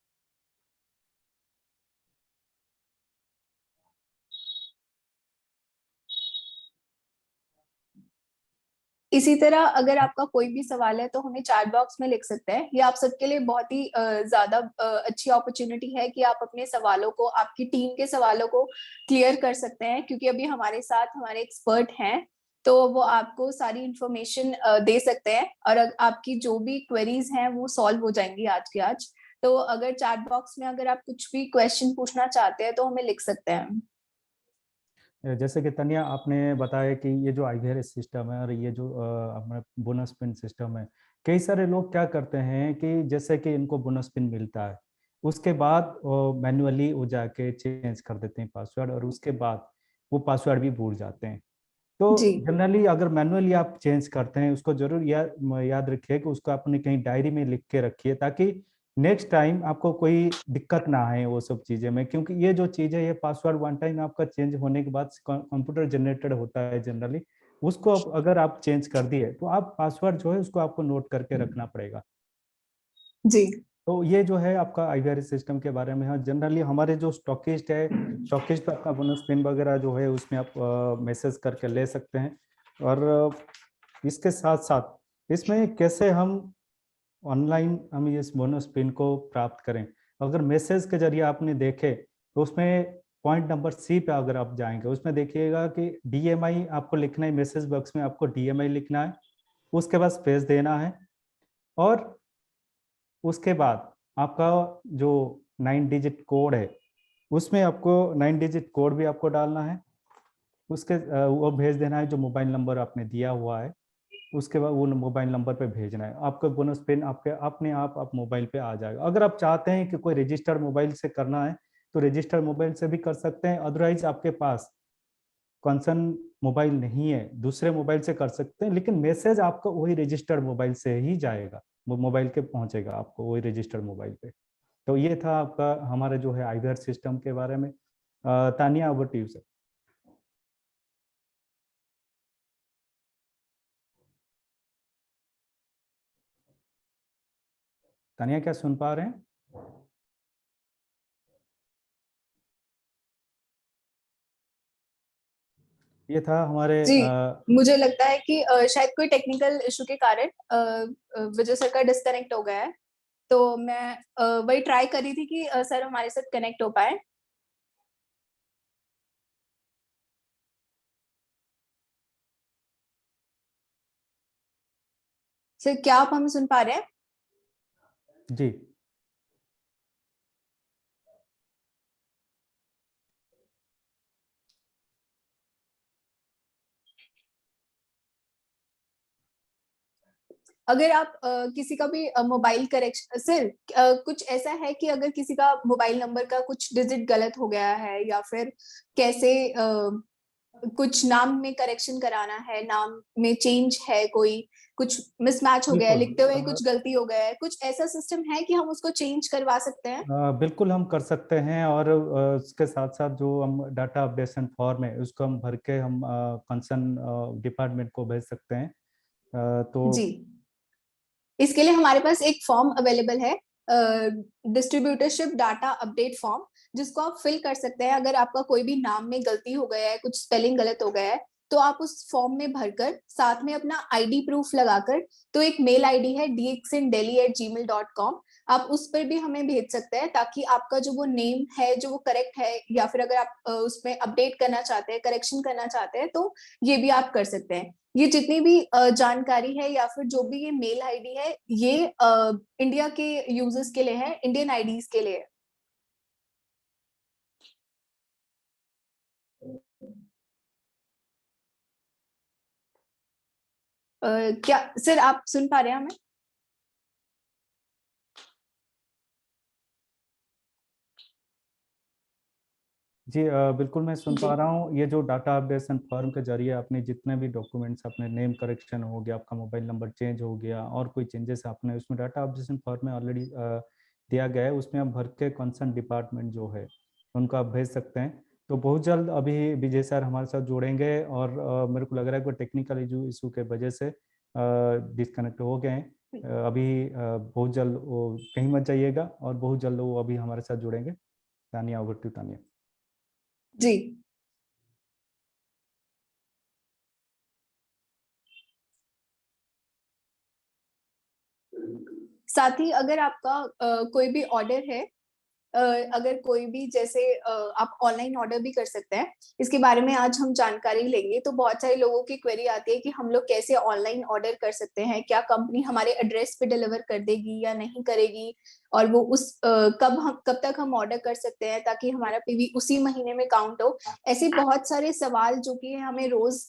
इसी तरह अगर आपका कोई भी सवाल है तो हमें चैट बॉक्स में लिख सकते हैं। ये आप सबके लिए बहुत ही ज्यादा अच्छी अपॉर्चुनिटी है कि आप अपने सवालों को, आपकी टीम के सवालों को क्लियर कर सकते हैं, क्योंकि अभी हमारे साथ हमारे एक्सपर्ट हैं तो वो आपको सारी इंफॉर्मेशन दे सकते हैं, और आपकी जो भी क्वेरीज हैं वो सॉल्व हो जाएंगी आज के आज। तो अगर चैट बॉक्स में अगर आप कुछ भी क्वेश्चन पूछना चाहते हैं तो हमें लिख सकते हैं। जैसे कि तनिया आपने बताया कि ये जो आईवीआरएस सिस्टम है और ये जो हमारा बोनस पिन सिस्टम है, कई सारे लोग क्या करते हैं कि जैसे कि इनको बोनस पिन मिलता है, उसके बाद मैन्युअली वो जाके चेंज कर देते हैं पासवर्ड, और उसके बाद वो पासवर्ड भी भूल जाते हैं। जी, तो जनरली अगर मैनुअली आप चेंज करते हैं, उसको जरूर याद रखिए कि उसको अपने कहीं डायरी में लिख के रखिए, ताकि नेक्स्ट टाइम आपको कोई दिक्कत ना आए वो सब चीजें में। क्योंकि ये जो चीज है, ये पासवर्ड वन टाइम आपका चेंज होने के बाद कंप्यूटर जनरेटेड होता है जनरली, उसको अगर आप चेंज कर दिए तो आप पासवर्ड जो है उसको आपको नोट करके रखना पड़ेगा। जी, तो ये जो है आपका आईवीआरएस सिस्टम के बारे में है। जनरली हमारे जो स्टॉकिस्ट है, स्टॉकिस्ट पे आपका बोनस पिन वगैरह जो है उसमें आप मैसेज करके ले सकते हैं। और इसके साथ साथ इसमें कैसे हम ऑनलाइन हम इस बोनस पिन को प्राप्त करें, अगर मैसेज के जरिए आपने देखे तो उसमें पॉइंट नंबर सी पे अगर आप जाएंगे, उसमें देखिएगा कि डीएमआई आपको लिखना है, मैसेज बॉक्स में आपको डीएमआई लिखना है, उसके बाद स्पेस देना है, और उसके बाद आपका जो 9 डिजिट कोड है उसमें आपको 9 डिजिट कोड भी आपको डालना है, उसके वो भेज देना है जो मोबाइल नंबर आपने दिया हुआ है। उसके बाद वो मोबाइल नंबर पे भेजना है, आपका बोनस पिन आपके अपने आप मोबाइल पे आ जाएगा। अगर आप चाहते हैं कि कोई रजिस्टर्ड मोबाइल से करना है तो रजिस्टर्ड मोबाइल से भी कर सकते हैं, अदरवाइज आपके पास कंसर्न मोबाइल नहीं है, दूसरे मोबाइल से कर सकते हैं, लेकिन मैसेज आपको वही रजिस्टर्ड मोबाइल से ही जाएगा, वो मोबाइल के पहुंचेगा आपको वही रजिस्टर्ड मोबाइल पे। तो ये था आपका हमारे जो है आईवीआर सिस्टम के बारे में। Tania, over to you sir. Tania, क्या सुन पा रहे हैं? ये था हमारे जी, मुझे लगता है कि शायद कोई टेक्निकल इशू के कारण विजय सर का डिस्कनेक्ट हो गया है, तो मैं वही ट्राई कर रही थी कि सर हमारे साथ कनेक्ट हो पाए। सर क्या आप हमें सुन पा रहे हैं? जी। अगर आप किसी का भी मोबाइल करेक्शन सर, कुछ ऐसा है कि अगर किसी का मोबाइल नंबर का कुछ डिजिट गलत हो गया है या फिर कैसे कुछ नाम में करेक्शन कराना है, नाम में चेंज है, कोई कुछ मिसमैच हो गया है, बिल्कुल लिखते हुए कुछ गलती हो गया है, कुछ ऐसा सिस्टम है कि हम उसको चेंज करवा सकते हैं? बिल्कुल हम कर सकते हैं, और उसके साथ साथ जो हम डाटा अपडेशन फॉर्म है उसको हम भर के हम कंसर्न डिपार्टमेंट को भेज सकते हैं। जी, तो इसके लिए हमारे पास एक फॉर्म अवेलेबल है, डिस्ट्रीब्यूटरशिप डाटा अपडेट फॉर्म, जिसको आप फिल कर सकते हैं। अगर आपका कोई भी नाम में गलती हो गया है, कुछ स्पेलिंग गलत हो गया है, तो आप उस फॉर्म में भरकर साथ में अपना आईडी प्रूफ लगाकर, तो एक मेल आईडी है dxindelhi@gmail.com, आप उस पर भी हमें भेज सकते हैं, ताकि आपका जो वो नेम है जो वो करेक्ट है, या फिर अगर आप उसमें अपडेट करना चाहते हैं, करेक्शन करना चाहते हैं, तो ये भी आप कर सकते हैं। ये जितनी भी जानकारी है या फिर जो भी ये मेल आईडी है, ये इंडिया के यूजर्स के लिए है, इंडियन आईडीज के लिए है। क्या सर आप सुन पा रहे हैं हमें? जी बिल्कुल मैं सुन जी पा रहा हूँ। ये जो डाटा अपडेशन फॉर्म के जरिए आपने जितने भी डॉक्यूमेंट्स, अपने नेम करेक्शन हो गया, आपका मोबाइल नंबर चेंज हो गया, और कोई चेंजेस आपने उसमें डाटा अपडेशन फॉर्म में ऑलरेडी दिया गया है, उसमें आप भर के कंसर्न डिपार्टमेंट जो है उनको आप भेज सकते हैं। तो बहुत जल्द अभी विजय सर हमारे साथ जुड़ेंगे, और मेरे को लग रहा है कि टेक्निकल इशू के वजह से डिस्कनेक्ट हो गए हैं। अभी बहुत जल्द वो कहीं मत जाइएगा, और बहुत जल्द वो अभी हमारे साथ जुड़ेंगे। Tania, over to Tania. जी। साथ ही अगर आपका कोई भी ऑर्डर है, अगर कोई भी जैसे आप ऑनलाइन ऑर्डर भी कर सकते हैं, इसके बारे में आज हम जानकारी लेंगे। तो बहुत सारे लोगों की क्वेरी आती है कि हम लोग कैसे ऑनलाइन ऑर्डर कर सकते हैं, क्या कंपनी हमारे एड्रेस पे डिलीवर कर देगी या नहीं करेगी, और वो उस कब तक हम ऑर्डर कर सकते हैं ताकि हमारा पीवी उसी महीने में काउंट हो। ऐसे बहुत सारे सवाल जो कि हमें रोज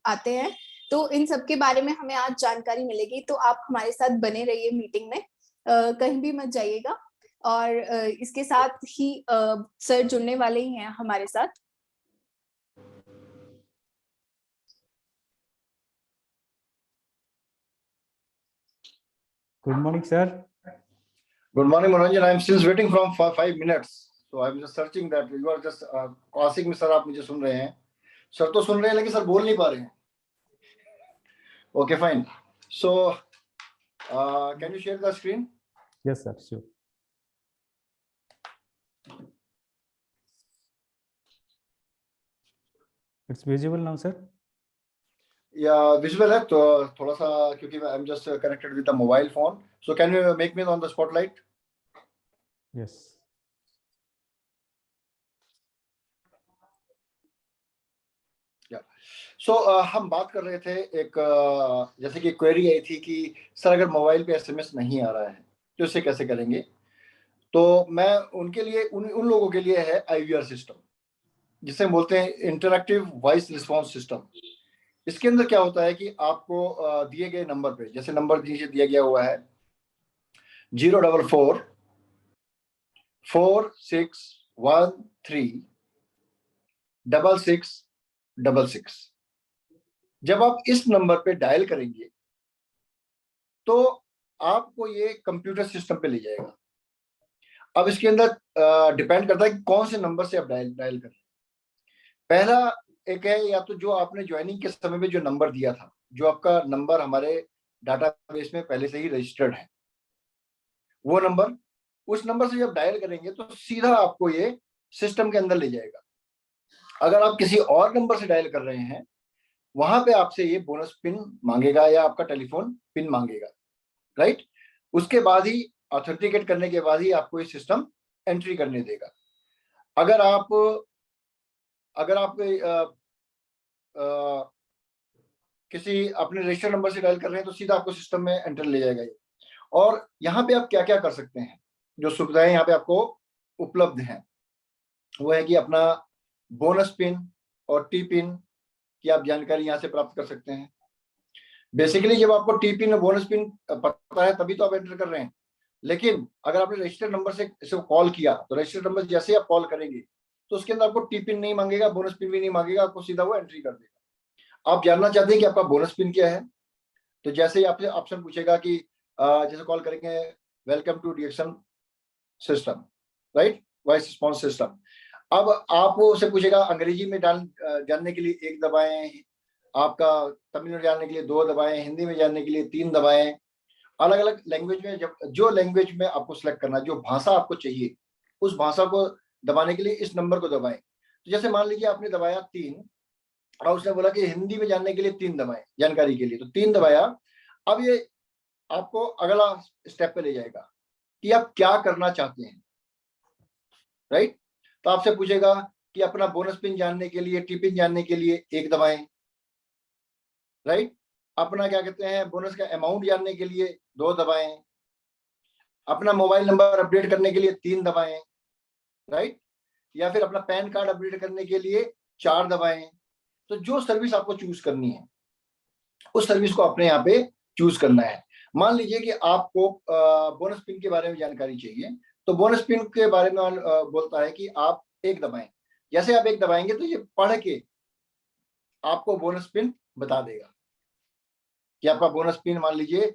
आते हैं, तो इन सब के बारे में हमें आज जानकारी मिलेगी। तो आप हमारे साथ बने रहिए मीटिंग में, कहीं भी मत जाइएगा। और इसके साथ ही सर जुड़ने वाले ही हैं हमारे साथ। Good morning sir. Good morning, Mananjan. I am still waiting from 5 minutes. So I am just searching that you are just asking me, sir, आप मुझे सुन रहे हैं? सर तो सुन रहे हैं लेकिन सर बोल नहीं पा रहे हैं. Okay, fine. So can you share the screen? Yes sir, sure. It's visible now sir. Yeah, visible है तो थोड़ा सा, क्योंकि I am just connected with the mobile phone. So can you make me on the spotlight? Yes. सो हम बात कर रहे थे एक जैसे कि क्वेरी आई थी कि सर अगर मोबाइल पे एसएमएस नहीं आ रहा है तो इसे कैसे करेंगे। तो मैं उनके लिए उन लोगों के लिए है आईवीआर सिस्टम, जिसे बोलते हैं इंटरैक्टिव वॉइस रिस्पांस सिस्टम। इसके अंदर क्या होता है कि आपको दिए गए नंबर पे, जैसे नंबर नीचे दिया गया हुआ है 04446136666। जब आप इस नंबर पे डायल करेंगे तो आपको ये कंप्यूटर सिस्टम पे ले जाएगा। अब इसके अंदर डिपेंड करता है कि कौन से नंबर से आप डायल कर रहे हैं। पहला एक है, या तो जो आपने ज्वाइनिंग के समय में जो नंबर दिया था, जो आपका नंबर हमारे डाटाबेस में पहले से ही रजिस्टर्ड है, वो नंबर, उस नंबर से जब डायल करेंगे तो सीधा आपको ये सिस्टम के अंदर ले जाएगा। अगर आप किसी और नंबर से डायल कर रहे हैं, वहां पे आपसे ये बोनस पिन मांगेगा या आपका टेलीफोन पिन मांगेगा, राइट। उसके बाद ही ऑथेंटिकेट करने के बाद ही आपको ये सिस्टम एंट्री करने देगा। अगर आप किसी अपने रजिस्टर्ड नंबर से डायल कर रहे हैं तो सीधा आपको सिस्टम में एंटर ले जाएगा ये। और यहाँ पे आप क्या क्या कर सकते हैं, जो सुविधाएं यहाँ पे आपको उपलब्ध हैं, वो है कि अपना बोनस पिन और टी पिन की आप जानकारी यहाँ से प्राप्त कर सकते हैं। बेसिकली जब आपको टी पिन और बोनस पिन पता है तभी तो आप एंटर कर रहे हैं, लेकिन अगर आपने रजिस्टर्ड नंबर से इसे कॉल किया तो रजिस्टर्ड नंबर जैसे ही आप कॉल करेंगे तो उसके अंदर आपको टी पिन नहीं मांगेगा, बोनस पिन भी नहीं मांगेगा, आपको सीधा वो एंट्री कर देगा। आप जानना चाहते हैं कि आपका बोनस पिन क्या है, तो जैसे ही आपसे ऑप्शन पूछेगा कि जैसे कॉल करेंगे welcome to DXN system, right, voice response system. अब आप उसे पूछेगा अंग्रेजी में जानने के लिए 1 दबाएं, आपका तमिल में जानने के लिए 2 दबाएं, हिंदी में जानने के लिए 3 दबाएं। अलग अलग लैंग्वेज में जब जो लैंग्वेज में आपको सिलेक्ट करना, जो भाषा आपको चाहिए उस भाषा को दबाने के लिए इस नंबर को दबाएं। तो जैसे मान लीजिए आपने दबाया 3 और उसने बोला कि हिंदी में जानने के लिए 3 दबाएं जानकारी के लिए, तो 3 दबाया। अब ये आपको अगला स्टेप पे ले जाएगा कि आप क्या करना चाहते हैं, राइट। तो आपसे पूछेगा कि अपना बोनस पिन जानने के लिए, टी पिन जानने के लिए 1 दबाएं, राइट। अपना क्या कहते हैं बोनस का अमाउंट जानने के लिए 2 दबाएं, अपना मोबाइल नंबर अपडेट करने के लिए 3 दबाएं, राइट, या फिर अपना पैन कार्ड अपडेट करने के लिए 4 दबाएं। तो जो सर्विस आपको चूज करनी है उस सर्विस को अपने यहाँ पे चूज करना है। मान लीजिए कि आपको बोनस पिन के बारे में जानकारी चाहिए, तो बोनस पिन के बारे में बोलता है कि आप 1 दबाएं। जैसे आप 1 दबाएंगे तो ये पढ़ के आपको बोनस पिन बता देगा कि आपका बोनस पिन मान लीजिए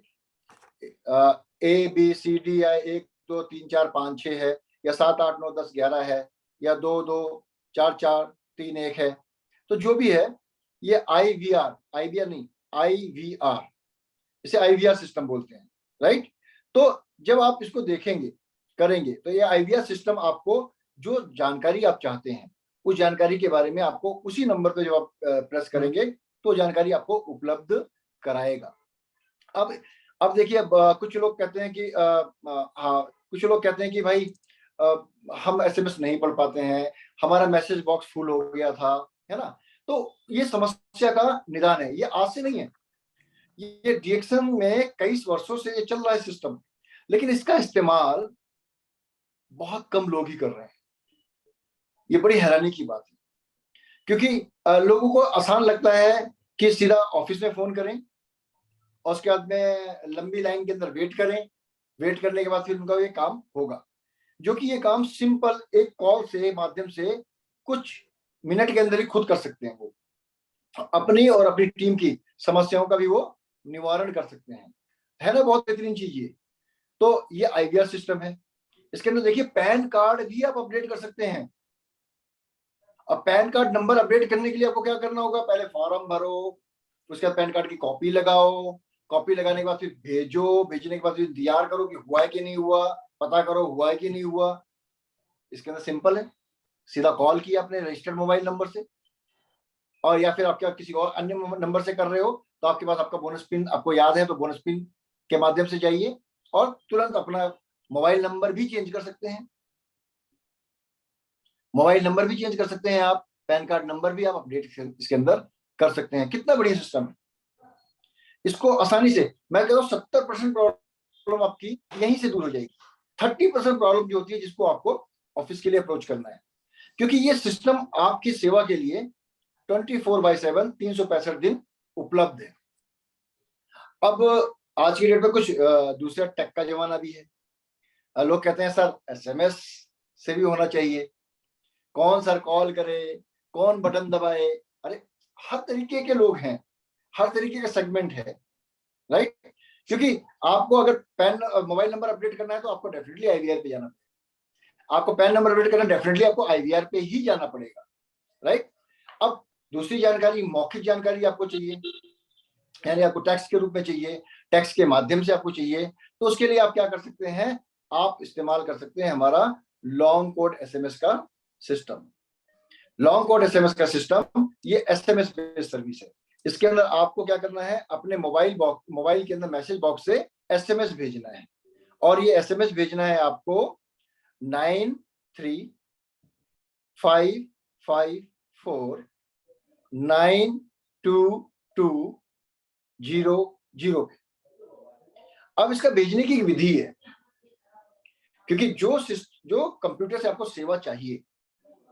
ABCD या 1 2 3 4 5 6 है, या 7 8 9 10 11 है, या 2 2 4 4 3 1 है। तो जो भी है ये IVR नहीं, IVR, इसे IVR सिस्टम बोलते हैं, राइट। तो जब आप इसको देखेंगे करेंगे तो ये IVR सिस्टम आपको जो जानकारी आप चाहते हैं उस जानकारी के बारे में आपको उसी नंबर पे जब आप प्रेस करेंगे तो जानकारी आपको उपलब्ध कराएगा। अब देखिए, कुछ लोग कहते हैं कि कुछ लोग कहते हैं कि भाई हम SMS नहीं पढ़ पाते हैं, हमारा मैसेज बॉक्स फुल हो गया था, है ना। तो ये समस्या का निदान है, ये आज से नहीं है, ये डीएक्सन में कई वर्षों से ये चल रहा है सिस्टम, लेकिन इसका इस्तेमाल बहुत कम लोग ही कर रहे हैं। ये बड़ी हैरानी की बात है, क्योंकि लोगों को आसान लगता है कि सीधा ऑफिस में फोन करें और उसके बाद में लंबी लाइन के अंदर वेट करें, वेट करने के बाद फिर उनका ये काम होगा, जो कि ये काम सिंपल एक कॉल से माध्यम से कुछ मिनट के अंदर ही खुद कर सकते हैं। वो अपनी और अपनी टीम की समस्याओं का भी वो निवारण कर सकते हैं, है ना। बहुत बेहतरीन चीज ये। तो ये IVR सिस्टम है। इसके अंदर देखिए पैन कार्ड भी आप अपडेट कर सकते हैं। अब पैन कार्ड नंबर अपडेट करने के लिए आपको क्या करना होगा, पहले फॉर्म भरो, उसके बाद पैन कार्ड की कॉपी लगाओ, कॉपी लगाने के बाद फिर भेजो, भेजने के बाद फिर इंतजार करो कि हुआ है कि नहीं हुआ, पता करो हुआ है कि नहीं हुआ। इसके अंदर सिंपल है, सीधा कॉल किया अपने रजिस्टर्ड मोबाइल नंबर से, और या फिर आपके किसी और अन्य नंबर से कर रहे हो तो आपके पास आपका बोनस पिन आपको याद है तो बोनस पिन के माध्यम से जाइए और तुरंत अपना मोबाइल नंबर भी चेंज कर सकते हैं। मोबाइल नंबर भी चेंज कर सकते हैं आप, पैन कार्ड नंबर भी आप अपडेट इसके अंदर कर सकते हैं। कितना बढ़िया सिस्टम है। इसको आसानी से मैं कहता हूँ 70% प्रॉब्लम आपकी यहीं से दूर हो जाएगी। 30% प्रॉब्लम जो होती है जिसको आपको ऑफिस के लिए अप्रोच करना है, क्योंकि ये सिस्टम आपकी सेवा के लिए 24/7 365 दिन उपलब्ध है। अब आज की डेट में कुछ दूसरा टेक का जमाना भी है। लोग कहते हैं सर SMS से भी होना चाहिए, कौन सर कॉल करे, कौन बटन दबाए। अरे हर तरीके के लोग हैं, हर तरीके का सेगमेंट है, राइट। क्योंकि आपको अगर मोबाइल नंबर अपडेट करना है तो आपको डेफिनेटली IVR पे जाना पड़ेगा, आपको पैन नंबर अपडेट करना है डेफिनेटली आपको IVR पे ही जाना पड़ेगा, राइट। अब दूसरी जानकारी, मौखिक जानकारी आपको चाहिए, यानी आपको टेक्स्ट के रूप में चाहिए, टेक्स्ट के माध्यम से आपको चाहिए, तो उसके लिए आप क्या कर सकते हैं, आप इस्तेमाल कर सकते हैं हमारा लॉन्ग कोड SMS का सिस्टम। लॉन्ग कोड एसएमएस का सिस्टम ये एसएमएस बेस्ड सर्विस है। इसके अंदर आपको क्या करना है, अपने मोबाइल के अंदर मैसेज बॉक्स से एसएमएस भेजना है, और ये एसएमएस भेजना है आपको 9355492200 पे। अब इसका भेजने की विधि है, क्योंकि जो कंप्यूटर से आपको सेवा चाहिए,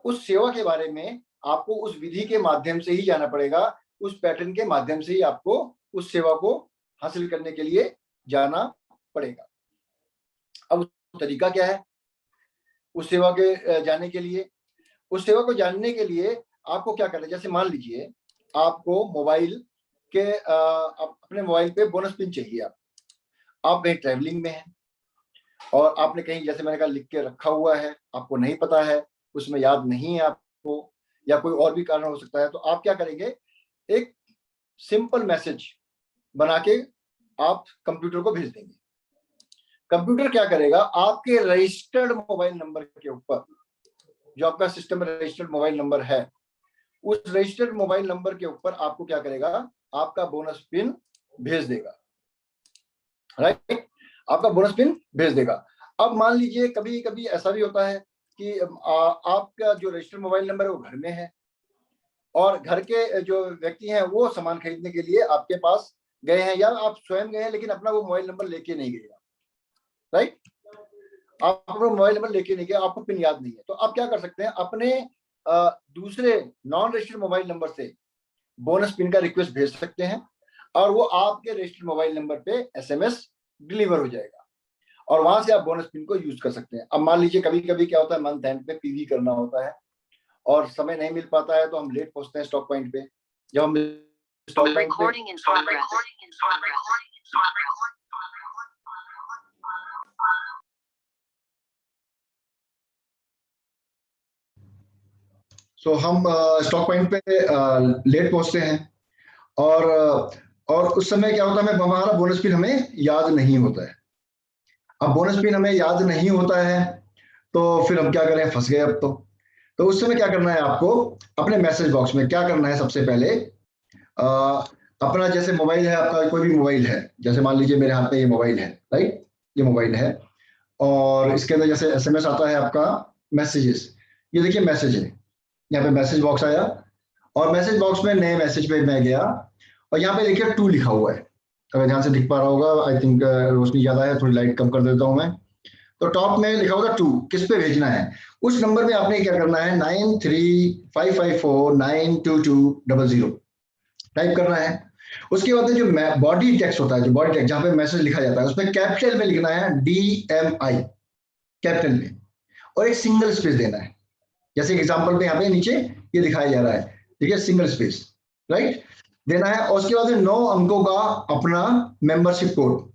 उस सेवा के बारे में आपको उस विधि के माध्यम से ही जाना पड़ेगा, उस पैटर्न के माध्यम से ही आपको उस सेवा को हासिल करने के लिए जाना पड़ेगा। अब तरीका क्या है उस सेवा के जाने के लिए? उस सेवा को जानने के लिए आपको क्या करना है, जैसे मान लीजिए आपको मोबाइल के अपने मोबाइल पे बोनस पिन चाहिए। आप कहीं ट्रैवलिंग में हैं और आपने कहीं, जैसे मैंने कहा, लिख के रखा हुआ है, आपको नहीं पता है, उसमें याद नहीं है आपको, या कोई और भी कारण हो सकता है, तो आप क्या करेंगे, एक सिंपल मैसेज बना के आप कंप्यूटर को भेज देंगे। कंप्यूटर क्या करेगा, आपके रजिस्टर्ड मोबाइल नंबर के ऊपर, जो आपका सिस्टम में रजिस्टर्ड मोबाइल नंबर है, उस रजिस्टर्ड मोबाइल नंबर के ऊपर आपको क्या करेगा, आपका बोनस पिन भेज देगा। राइट, आपका बोनस पिन भेज देगा। अब मान लीजिए कभी कभी ऐसा भी होता है कि आपका जो रजिस्टर्ड मोबाइल नंबर है वो घर में है, और घर के जो व्यक्ति हैं वो सामान खरीदने के लिए आपके पास गए हैं, या आप स्वयं गए हैं लेकिन अपना वो मोबाइल नंबर लेके नहीं गए। राइट, आप अपना मोबाइल नंबर लेके नहीं गए, आपको पिन याद नहीं है, तो आप क्या कर सकते हैं, अपने दूसरे नॉन रजिस्टर्ड मोबाइल नंबर से बोनस पिन का रिक्वेस्ट भेज सकते हैं, और वो आपके रजिस्टर्ड मोबाइल नंबर पे एसएमएस डिलीवर हो जाएगा, और वहां से आप बोनस पिन को यूज कर सकते हैं। अब मान लीजिए कभी कभी क्या होता है, मंथ एंड पे पीवी करना होता है और समय नहीं मिल पाता है, तो हम लेट पहुंचते हैं स्टॉक पॉइंट पे। जब हम स्टॉक पॉइंट पे हम स्टॉक पॉइंट पे लेट पहुंचते हैं, और उस समय क्या होता है, हमारा बोनस पिन हमें याद नहीं होता है। अब बोनस पिन हमें याद नहीं होता है तो फिर हम क्या करें, फंस गए अब तो उस समय क्या करना है, आपको अपने मैसेज बॉक्स में क्या करना है, सबसे पहले अपना, जैसे मोबाइल है आपका, कोई भी मोबाइल है, जैसे मान लीजिए मेरे हाथ में ये मोबाइल है, राइट, ये मोबाइल है, और इसके अंदर जैसे एसएमएस आता है आपका मैसेजेस, ये देखिए मैसेज है, यहाँ पे मैसेज बॉक्स आया, और मैसेज बॉक्स में नए मैसेज पे मैं गया, और यहाँ पे देखिए 2 लिखा हुआ है, अगर ध्यान से दिख पा रहा होगा, आई थिंक रोशनी ज्यादा है, थोड़ी लाइट कम कर देता हूँ मैं, तो टॉप में लिखा होगा 2, किस पे भेजना है, उस नंबर में आपने क्या करना है, 9355492200 टाइप करना है। उसके बाद जो बॉडी टेक्स्ट होता है, जो बॉडी टेक्स्ट जहाँ पे मैसेज लिखा जाता है, उसमें कैपिटल में लिखना है DMI, कैपिटल में, और एक सिंगल स्पेस देना है, जैसे एग्जांपल पे यहाँ पे नीचे ये दिखाया जा रहा है, ठीक है, सिंगल स्पेस, राइट, देना है। और उसके बाद 9 अंकों का अपना मेंबरशिप कोड,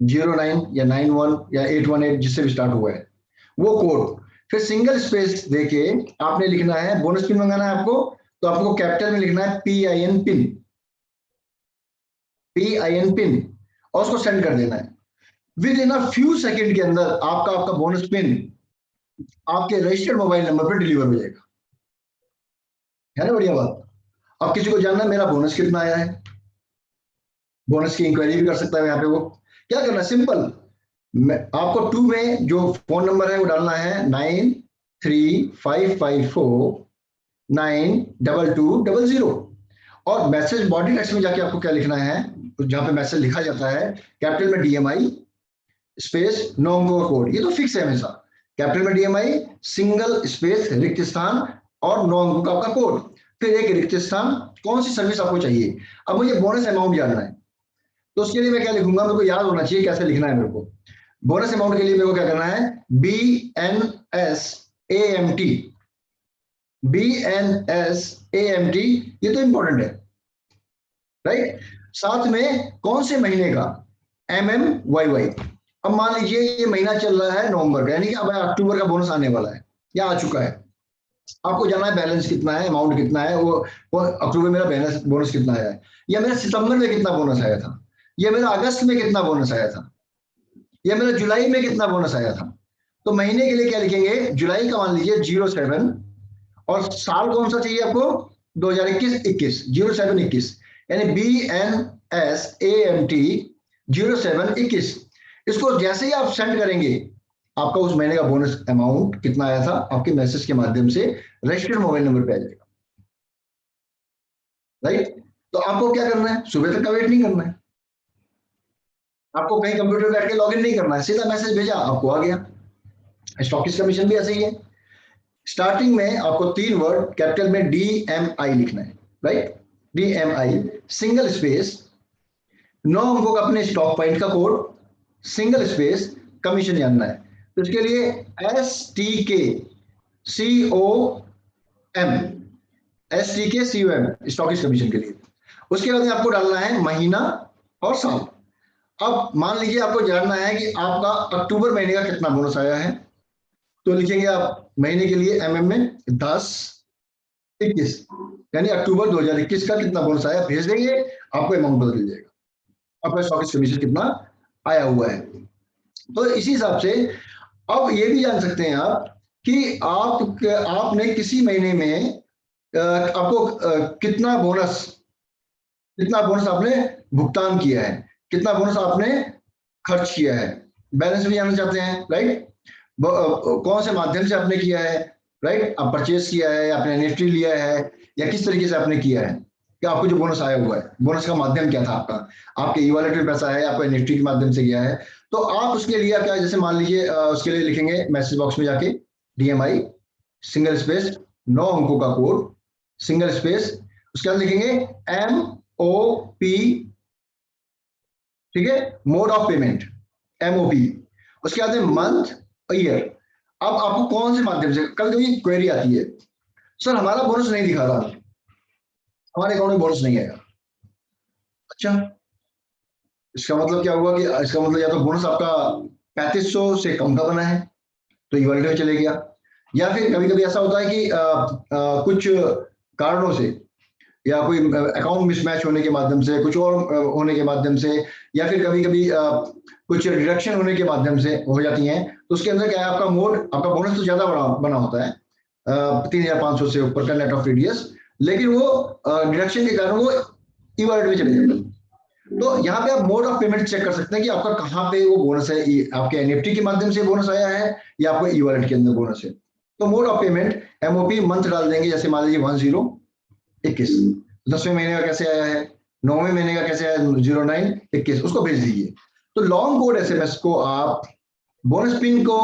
09 या 91 या 818 जिससे भी स्टार्ट हुआ है वो कोड, फिर सिंगल स्पेस देके आपने लिखना है, बोनस पिन मंगाना है आपको, तो आपको कैपिटल में लिखना है PIN पिन, और उसको सेंड कर देना है। With in a few second के अंदर आपका बोनस पिन आपके रजिस्टर्ड मोबाइल नंबर पर डिलीवर हो जाएगा, है ना, बढ़िया बात। अब किसी को जानना है मेरा बोनस कितना आया है, बोनस की इंक्वायरी भी कर सकता है यहाँ पे, वो क्या करना है, सिंपल, आपको 2 में जो फोन नंबर है वो डालना है 9355492200, और मैसेज बॉडी टेक्स्ट में जाके आपको क्या लिखना है, जहां पे मैसेज लिखा जाता है, कैपिटल में DMI स्पेस 9 अंकों का कोड, ये तो फिक्स है हमेशा, कैपिटल में DMI सिंगल स्पेस रिक्त स्थान और 9 अंकों का आपका कोड, फिर एक रिक्त स्थान, कौन सी सर्विस आपको चाहिए। अब मुझे बोनस अमाउंट जानना है, तो उसके लिए मैं क्या लिखूंगा, मेरे को याद होना चाहिए कैसे लिखना है मेरे को। बोनस अमाउंट के लिए मेरे को क्या करना है, BNSAMT, ये तो इंपॉर्टेंट है, राइट। साथ में कौन से महीने का, MMYY। अब मान लीजिए ये महीना चल रहा है नवंबर का, यानी कि अब अक्टूबर का बोनस आने वाला है या आ चुका है, आपको जानना है बैलेंस कितना है, अमाउंट कितना है, वो अक्टूबर मेरा बैलेंस बोनस कितना आया है, या मेरा सितंबर में कितना बोनस आया था, या मेरा अगस्त में कितना बोनस आया था, या मेरा जुलाई में कितना बोनस आया था। तो महीने के लिए क्या लिखेंगे, जुलाई का मान लीजिए 07 और साल कौन सा चाहिए आपको? 2021 0721, यानी BNSAMT 0721। इसको जैसे ही आप सेंड करेंगे, आपका उस महीने का बोनस अमाउंट कितना आया था आपके मैसेज के माध्यम से रजिस्टर्ड मोबाइल नंबर पे आ जाएगा। राइट? तो आपको क्या करना है? सुबह तक का वेट नहीं करना है, आपको कहीं कंप्यूटर बैठ के लॉगिन नहीं करना है, सीधा मैसेज भेजा, आपको आ गया। स्टॉकिस्ट कमीशन भी ऐसे ही है। स्टार्टिंग में आपको 3 वर्ड कैपिटल में DMI लिखना है। राइट? DMI सिंगल स्पेस 9 अंकों का अपने स्टॉक पॉइंट का कोड, सिंगल स्पेस कमीशन जानना है। तो इसके लिए STKCOM स्टॉकिस्ट कमीशन के लिए। उसके बाद में आपको डालना है महीना और साल। अब मान लीजिए आपको जानना है कि आपका अक्टूबर महीने का कितना बोनस आया है, तो लिखेंगे आप महीने के लिए MM में 10-21, यानी अक्टूबर 2021 का कितना बोनस आया, भेज देंगे, आपको अमाउंट बदल जाएगा, आपका स्टॉकिस्ट कमीशन कितना आया हुआ है। तो इसी हिसाब से अब ये भी जान सकते हैं आप कि आपने किसी महीने में आपको कितना बोनस आपने भुगतान किया है, कितना बोनस आपने खर्च किया है, बैलेंस भी जानना चाहते हैं। राइट? कौन से माध्यम से आपने किया है। राइट? आप परचेज किया है, आपने एनएफटी लिया है, या किस तरीके से आपने किया है, कि आपको जो बोनस आया हुआ है, बोनस का माध्यम क्या था आपका, आपके ई वॉलेट में पैसा है, आपको एनएफटी के माध्यम से गया है। तो आप उसके लिए क्या, जैसे मान लीजिए उसके लिए लिखेंगे मैसेज बॉक्स में जाके DMI सिंगल स्पेस 9 अंकों का कोड, सिंगल स्पेस, उसके बाद लिखेंगे MOP, ठीक है, मोड ऑफ पेमेंट MOP, उसके बाद में मंथ, ईयर। अब आपको कौन से माध्यम से, कल कभी क्वेरी आती है, सर हमारा बोनस नहीं दिखा रहा, हमारे अकाउंट में बोनस नहीं आएगा। अच्छा, इसका मतलब क्या हुआ कि इसका मतलब या तो बोनस आपका 3500 से कम का बना है तो ई वॉलेट में चले गया, या फिर कभी कभी ऐसा होता है कि कुछ कारणों से, या कोई अकाउंट मिसमैच होने के माध्यम से, कुछ और होने के माध्यम से, या फिर कभी कभी कुछ डिडक्शन होने के माध्यम से हो जाती हैं, तो उसके अंदर क्या है, आपका मोड, आपका बोनस तो ज्यादा बना होता है 3500 से ऊपर का नेट ऑफ रेडियस, लेकिन वो डिडक्शन के कारण वो ई वॉलेट में चले जाते हैं। तो यहाँ पे आप मोड ऑफ पेमेंट चेक कर सकते हैं कि आपका कहाँ पे वो बोनस है, आपके एनएफटी के माध्यम से बोनस आया है या आपको ई वॉलेट के अंदर बोनस है। तो mode of payment MOP month डाल देंगे, जैसे मान लीजिए 10-21, 10वें महीने का कैसे आया है, 9वें महीने का कैसे आया 09-21, उसको भेज दीजिए। तो लॉन्ग कोड SMS को आप बोनस पिन को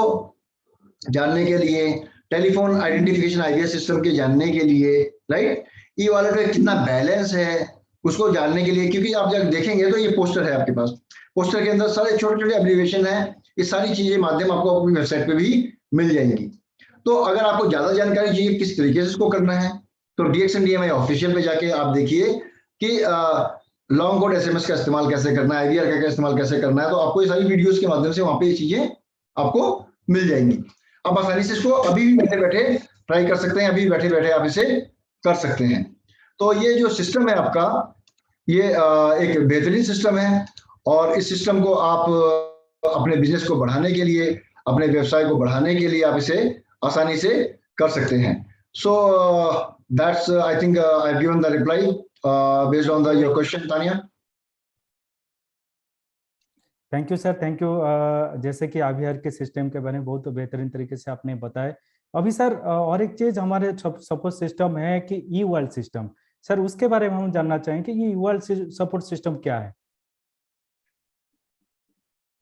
जानने के लिए, टेलीफोन आइडेंटिफिकेशन IBS सिस्टम के जानने के लिए, राइट, ई वॉलेट में कितना बैलेंस है उसको जानने के लिए, क्योंकि आप जब देखेंगे तो ये पोस्टर है आपके पास, पोस्टर के अंदर सारे छोटे छोटे एब्रिविएशन है, ये सारी चीजें माध्यम आपको अपनी वेबसाइट पे भी मिल जाएंगी। तो अगर आपको ज्यादा जानकारी चाहिए किस तरीके से इसको करना है, तो DXN DMI ऑफिशियल पे जाके आप देखिए कि लॉन्ग कोड SMS का इस्तेमाल कैसे करना है, IVR का इस्तेमाल कैसे करना है, तो आपको ये सारी वीडियोस के माध्यम से वहां पे ये चीजें आपको मिल जाएंगी। अब आसानी से इसको अभी भी बैठे बैठे ट्राई कर सकते हैं, अभी बैठे बैठे आप इसे कर सकते हैं। तो ये जो सिस्टम है आपका, ये एक बेहतरीन सिस्टम है, और इस सिस्टम को आप अपने बिजनेस को बढ़ाने के लिए, अपने व्यवसाय को बढ़ाने के लिए आप इसे आसानी से कर सकते हैं। So that's I think I have given the reply based on the your question, Tania. Thank you sir, thank you. जैसे कि आईवीआर के सिस्टम के बारे में बहुत बेहतरीन तरीके से आपने बताया। अभी सर और एक चीज हमारे सपोर्ट सिस्टम है कि ई वर्ल्ड सिस्टम, सर उसके बारे में हम जानना चाहेंगे कि ये ई वर्ल्ड सपोर्ट सिस्टम क्या है।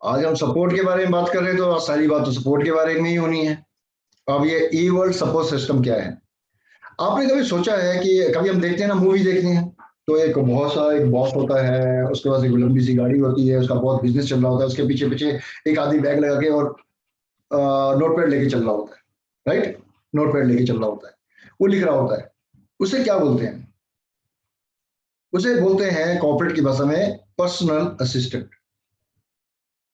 आज हम सपोर्ट के बारे में बात कर रहे हैं तो सारी बात तो सपोर्ट के बारे में ही होनी है। अब ये ई वर्ल्ड सपोर्ट सिस्टम क्या है, आपने कभी सोचा है कि कभी हम देखते हैं ना, मूवी देखते हैं तो एक बहुत सा एक बॉस होता है, उसके पास एक लंबी सी गाड़ी होती है, उसका बहुत बिजनेस चल रहा होता है, उसके पीछे पीछे एक आदमी बैग लगा के और नोटपैड लेके चल रहा होता है, राइट, नोटपैड लेके चल रहा होता है, वो लिख रहा होता है। उसे क्या बोलते हैं? उसे बोलते हैं कॉर्पोरेट की भाषा में पर्सनल असिस्टेंट।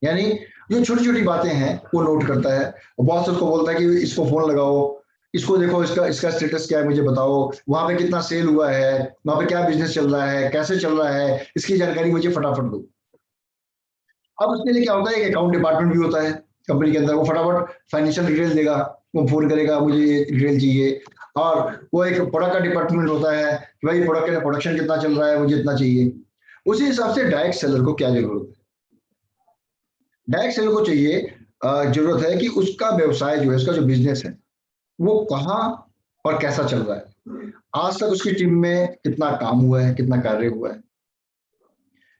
यानी जो छोटी छोटी बातें हैं वो नोट करता है, बॉस उसको बोलता है कि इसको फोन लगाओ, इसको देखो, इसका स्टेटस क्या है मुझे बताओ, वहां पे कितना सेल हुआ है, वहां पे क्या बिजनेस चल रहा है, कैसे चल रहा है, इसकी जानकारी मुझे फटाफट दो। अब उसके लिए क्या होता है, एक अकाउंट डिपार्टमेंट भी होता है कंपनी के अंदर, वो फटाफट फाइनेंशियल डिटेल देगा, वो फोन करेगा मुझे ये डिटेल चाहिए, और वो एक प्रोडक्ट का डिपार्टमेंट होता है कि भाई प्रोडक्ट का प्रोडक्शन कितना चल रहा है, मुझे इतना चाहिए। उसी हिसाब से डायरेक्ट सेलर को क्या जरूरत है? डायरेक्ट सेलर को चाहिए जरूरत है कि उसका व्यवसाय जो है, उसका जो बिजनेस है, वो कहाँ और कैसा चल रहा है, आज तक उसकी टीम में कितना काम हुआ है, कितना कार्य हुआ है,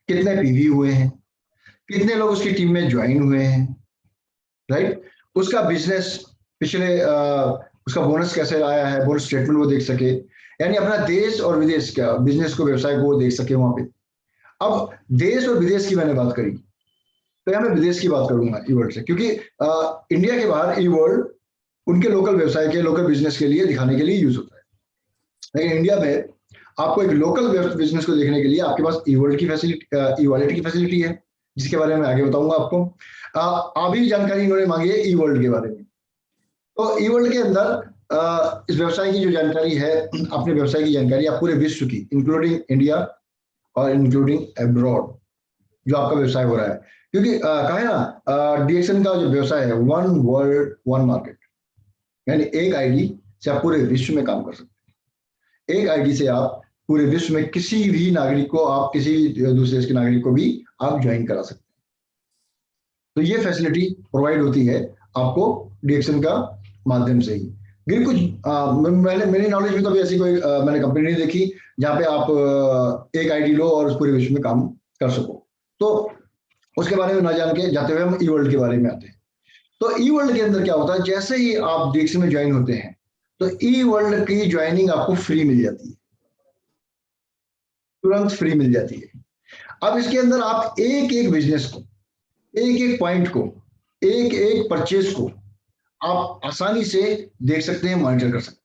कितने पीवी हुए हैं, कितने लोग उसकी टीम में ज्वाइन हुए हैं, राइट। उसका बिजनेस पिछले उसका बोनस कैसे आया है, बोनस स्टेटमेंट वो देख सके, यानी अपना देश और विदेश का बिजनेस को, व्यवसाय को वो देख सके वहां पे। अब देश और विदेश की मैंने बात करी, तो यहाँ मैं विदेश की बात करूंगा ई वर्ल्ड से, क्योंकि इंडिया के बाहर ई वर्ल्ड उनके लोकल व्यवसाय के, लोकल बिजनेस के लिए दिखाने के लिए यूज होता है। लेकिन इंडिया में आपको एक लोकल बिजनेस को देखने के लिए आपके पास ई वर्ल्ड की फैसिलिटी, ई वॉलेट की फैसिलिटी है, जिसके बारे में आगे बताऊंगा आपको। अभी जानकारी इन्होंने मांगी है ई वर्ल्ड के बारे में। तो ई वर्ल्ड के अंदर इस व्यवसाय की जो जानकारी है, अपने व्यवसाय की जानकारी आप पूरे विश्व की, इंक्लूडिंग इंडिया और इंक्लूडिंग अब्रॉड, जो आपका व्यवसाय हो रहा है, क्योंकि कहा है ना डीएक्सन का जो व्यवसाय है, वन वर्ल्ड वन मार्केट, यानी एक आईडी से आप पूरे विश्व में काम कर सकते हैं। एक आईडी से आप पूरे विश्व में किसी भी नागरिक को, आप किसी भी दूसरे देश के नागरिक को भी आप ज्वाइन करा सकते हैं। तो ये फैसिलिटी प्रोवाइड होती है आपको डीएक्सन का माध्यम से ही। कुछ मैंने, मेरी नॉलेज में तो अभी ऐसी कोई मैंने कंपनी नहीं देखी जहाँ पे आप एक आईडी लो और पूरे विश्व में काम कर सको। तो उसके बारे में ना जान के जाते हुए हम ई वर्ल्ड के बारे में आते हैं। तो ई वर्ल्ड के अंदर क्या होता है, जैसे ही आप डीएक्सन में ज्वाइन होते हैं तो ई वर्ल्ड की ज्वाइनिंग आपको फ्री मिल जाती है, तुरंत फ्री मिल जाती है। अब इसके अंदर आप एक एक बिजनेस को, एक एक पॉइंट को, एक एक परचेज को आप आसानी से देख सकते हैं, मॉनिटर कर सकते हैं,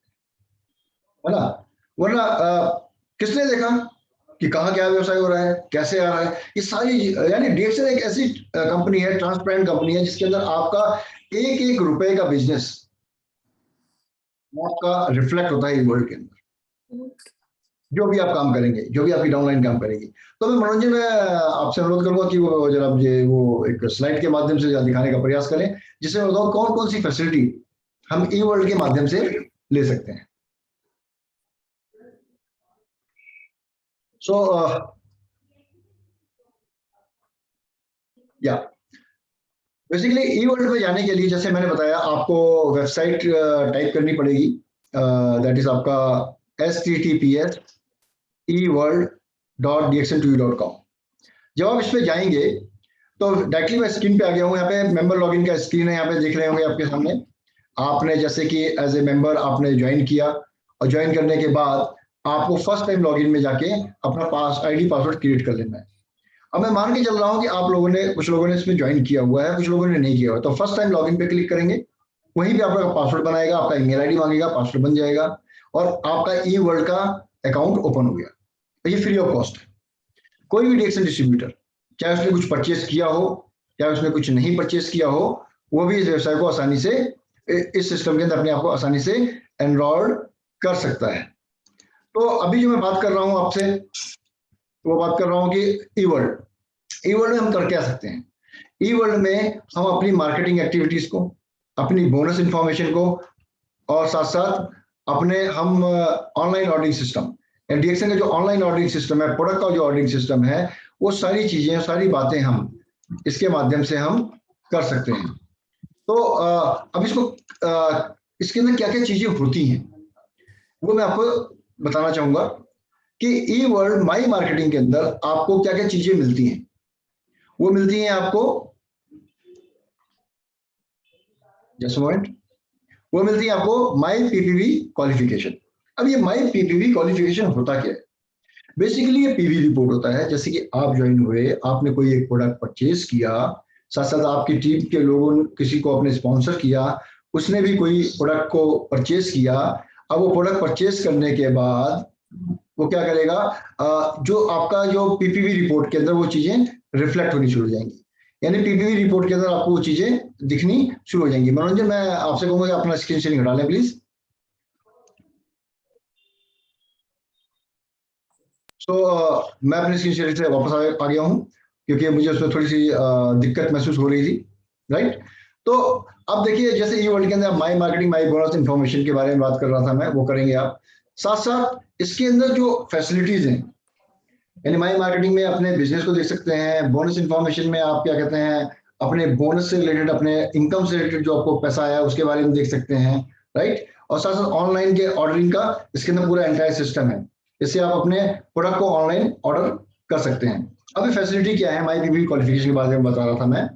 है ना। वरना किसने देखा कि कहाँ क्या व्यवसाय हो रहा है, कैसे आ रहा है, ये सारी, यानी डीएक्सन एक ऐसी कंपनी है, ट्रांसपेरेंट कंपनी है, जिसके अंदर आपका एक एक रुपए का बिजनेस आपका रिफ्लेक्ट होता है वर्ल्ड के अंदर। जो भी आप काम करेंगे, जो भी आपकी डाउनलाइन काम करेगी। तो मैं मनोरंजन में आपसे अनुरोध करूंगा कि वो जरा मुझे वो एक स्लाइड के माध्यम से दिखाने का प्रयास करें, जिससे बताओ कौन कौन सी फैसिलिटी हम ई वर्ल्ड के माध्यम से ले सकते हैं। सो या बेसिकली ई वर्ल्ड में जाने के लिए, जैसे मैंने बताया, आपको वेबसाइट टाइप करनी पड़ेगी, दैट इज आपका https eworld.dxn2u.com। जब आप इस पे जाएंगे तो डायरेक्टली मैं स्क्रीन पे आ गया हूँ। यहाँ पे मेंबर लॉगिन का स्क्रीन है, यहाँ पे देख रहे होंगे आपके सामने। आपने जैसे कि एज ए मेंबर आपने ज्वाइन किया, और ज्वाइन करने के बाद आपको फर्स्ट टाइम लॉगिन में जाके अपना आईडी पासवर्ड क्रिएट कर लेना है। अब मैं मान के चल रहा हूँ कि आप लोगों ने, कुछ लोगों ने इसमें ज्वाइन किया हुआ है, कुछ लोगों ने नहीं किया हुआ है। तो फर्स्ट टाइम लॉगिन पे क्लिक करेंगे, वहीं पे आपका पासवर्ड बनाएगा, आपका ईमेल आईडी मांगेगा, पासवर्ड बन जाएगा और आपका ई वर्ल्ड का अकाउंट ओपन हो गया। तो ये फ्री ऑफ कॉस्ट है। कोई भी डीएक्सन डिस्ट्रीब्यूटर, चाहे उसने कुछ परचेस किया हो, चाहे उसने कुछ नहीं परचेस किया हो, वो भी इस व्यवसाय को आसानी से, इस सिस्टम के अंदर अपने आप को आसानी से एनरोल कर सकता है। तो अभी जो मैं बात कर रहा हूँ आपसे, वो बात कर रहा हूँ कि ई वर्ल्ड में हम कर क्या सकते हैं। ई वर्ल्ड में हम अपनी मार्केटिंग एक्टिविटीज को, अपनी बोनस इंफॉर्मेशन को, और साथ साथ अपने हम ऑनलाइन ऑर्डरिंग सिस्टम, डीएक्सन का जो ऑनलाइन ऑर्डरिंग सिस्टम है, प्रोडक्ट का जो ऑर्डरिंग सिस्टम है, वो सारी चीजें, सारी बातें हम इसके माध्यम से हम कर सकते हैं। तो अब इसको इसके अंदर क्या क्या चीजें होती हैं वो मैं आपको बताना चाहूंगा कि ई वर्ल्ड माई मार्केटिंग के अंदर आपको क्या क्या चीजें मिलती हैं। वो मिलती हैं आपको, जस्ट मोमेंट, वो मिलती है आपको माई पीपीवी क्वालिफिकेशन। अब ये माई पीपीवी क्वालिफिकेशन होता क्या है? बेसिकली ये पीवी रिपोर्ट होता है। जैसे कि आप ज्वाइन हुए, आपने कोई एक प्रोडक्ट परचेज किया, साथ साथ आपकी टीम के लोगों ने किसी को अपने स्पॉन्सर किया, उसने भी कोई प्रोडक्ट को परचेज किया। अब वो प्रोडक्ट परचेज करने के बाद वो क्या करेगा, जो आपका जो पीपीवी रिपोर्ट के अंदर वो चीजें रिफ्लेक्ट होनी शुरू हो जाएंगी, यानी पीपीवी रिपोर्ट के अंदर आपको वो चीजें दिखनी शुरू हो जाएंगी। मनोरंजन, मैं आपसे कहूंगा कि अपना स्क्रीन शेयरिंग हटा लें प्लीज। तो मैं अपनी स्क्रीन शेयरिंग से वापस आ गया हूं, क्योंकि मुझे उसमें थोड़ी सी दिक्कत महसूस हो रही थी, राइट। तो अब देखिए, जैसे ई वर्ल्ड के अंदर माई मार्केटिंग माई बोनस इन्फॉर्मेशन के बारे में बात कर रहा था मैं, वो करेंगे आप। साथ साथ इसके अंदर जो फैसिलिटीज हैं, यानी माई मार्केटिंग में अपने बिजनेस को देख सकते हैं, बोनस इन्फॉर्मेशन में आप क्या कहते हैं, अपने बोनस से रिलेटेड, अपने इनकम से रिलेटेड जो आपको पैसा आया उसके बारे में देख सकते हैं, राइट। और साथ साथ ऑनलाइन के ऑर्डरिंग का इसके अंदर पूरा एंटायर सिस्टम है, इससे आप अपने प्रोडक्ट को ऑनलाइन ऑर्डर कर सकते हैं। अभी फैसिलिटी क्या है, माई पीपीवी क्वालिफिकेशन के बारे में बता रहा था मैं,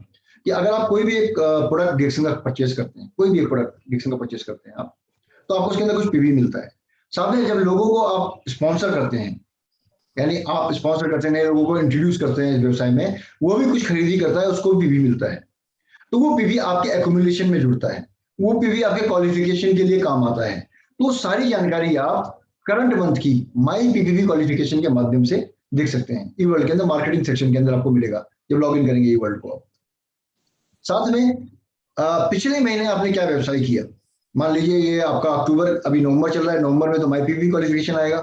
कि अगर आप कोई भी एक प्रोडक्ट डिएक्सन का परचेज करते हैं, कोई भी एक प्रोडक्ट डिएक्सन का परचेज करते हैं आप, तो आपको उसके अंदर कुछ पीवी मिलता है। साथ में जब लोगों को आप स्पॉन्सर करते हैं, यानी आप स्पॉन्सर करते हैं, लोगों को इंट्रोड्यूस करते हैं इस व्यवसाय में, वो भी कुछ खरीदी करता है, उसको पीवी मिलता है, तो वो पीवी आपके एक्यूमुलेशन में जुड़ता है, वो पीवी आपके क्वालिफिकेशन के लिए काम आता है। तो सारी जानकारी आप करंट मंथ की माई पीपीवी क्वालिफिकेशन के माध्यम से देख सकते हैं। ई वर्ल्ड के अंदर मार्केटिंग सेक्शन के अंदर आपको मिलेगा जब लॉग इन करेंगे ई वर्ल्ड को। साथ में पिछले महीने आपने क्या व्यवसाय किया, मान लीजिए ये आपका अक्टूबर, अभी नवंबर चल रहा है, नवंबर में तो माई पीपीवी क्वालिफिकेशन आएगा,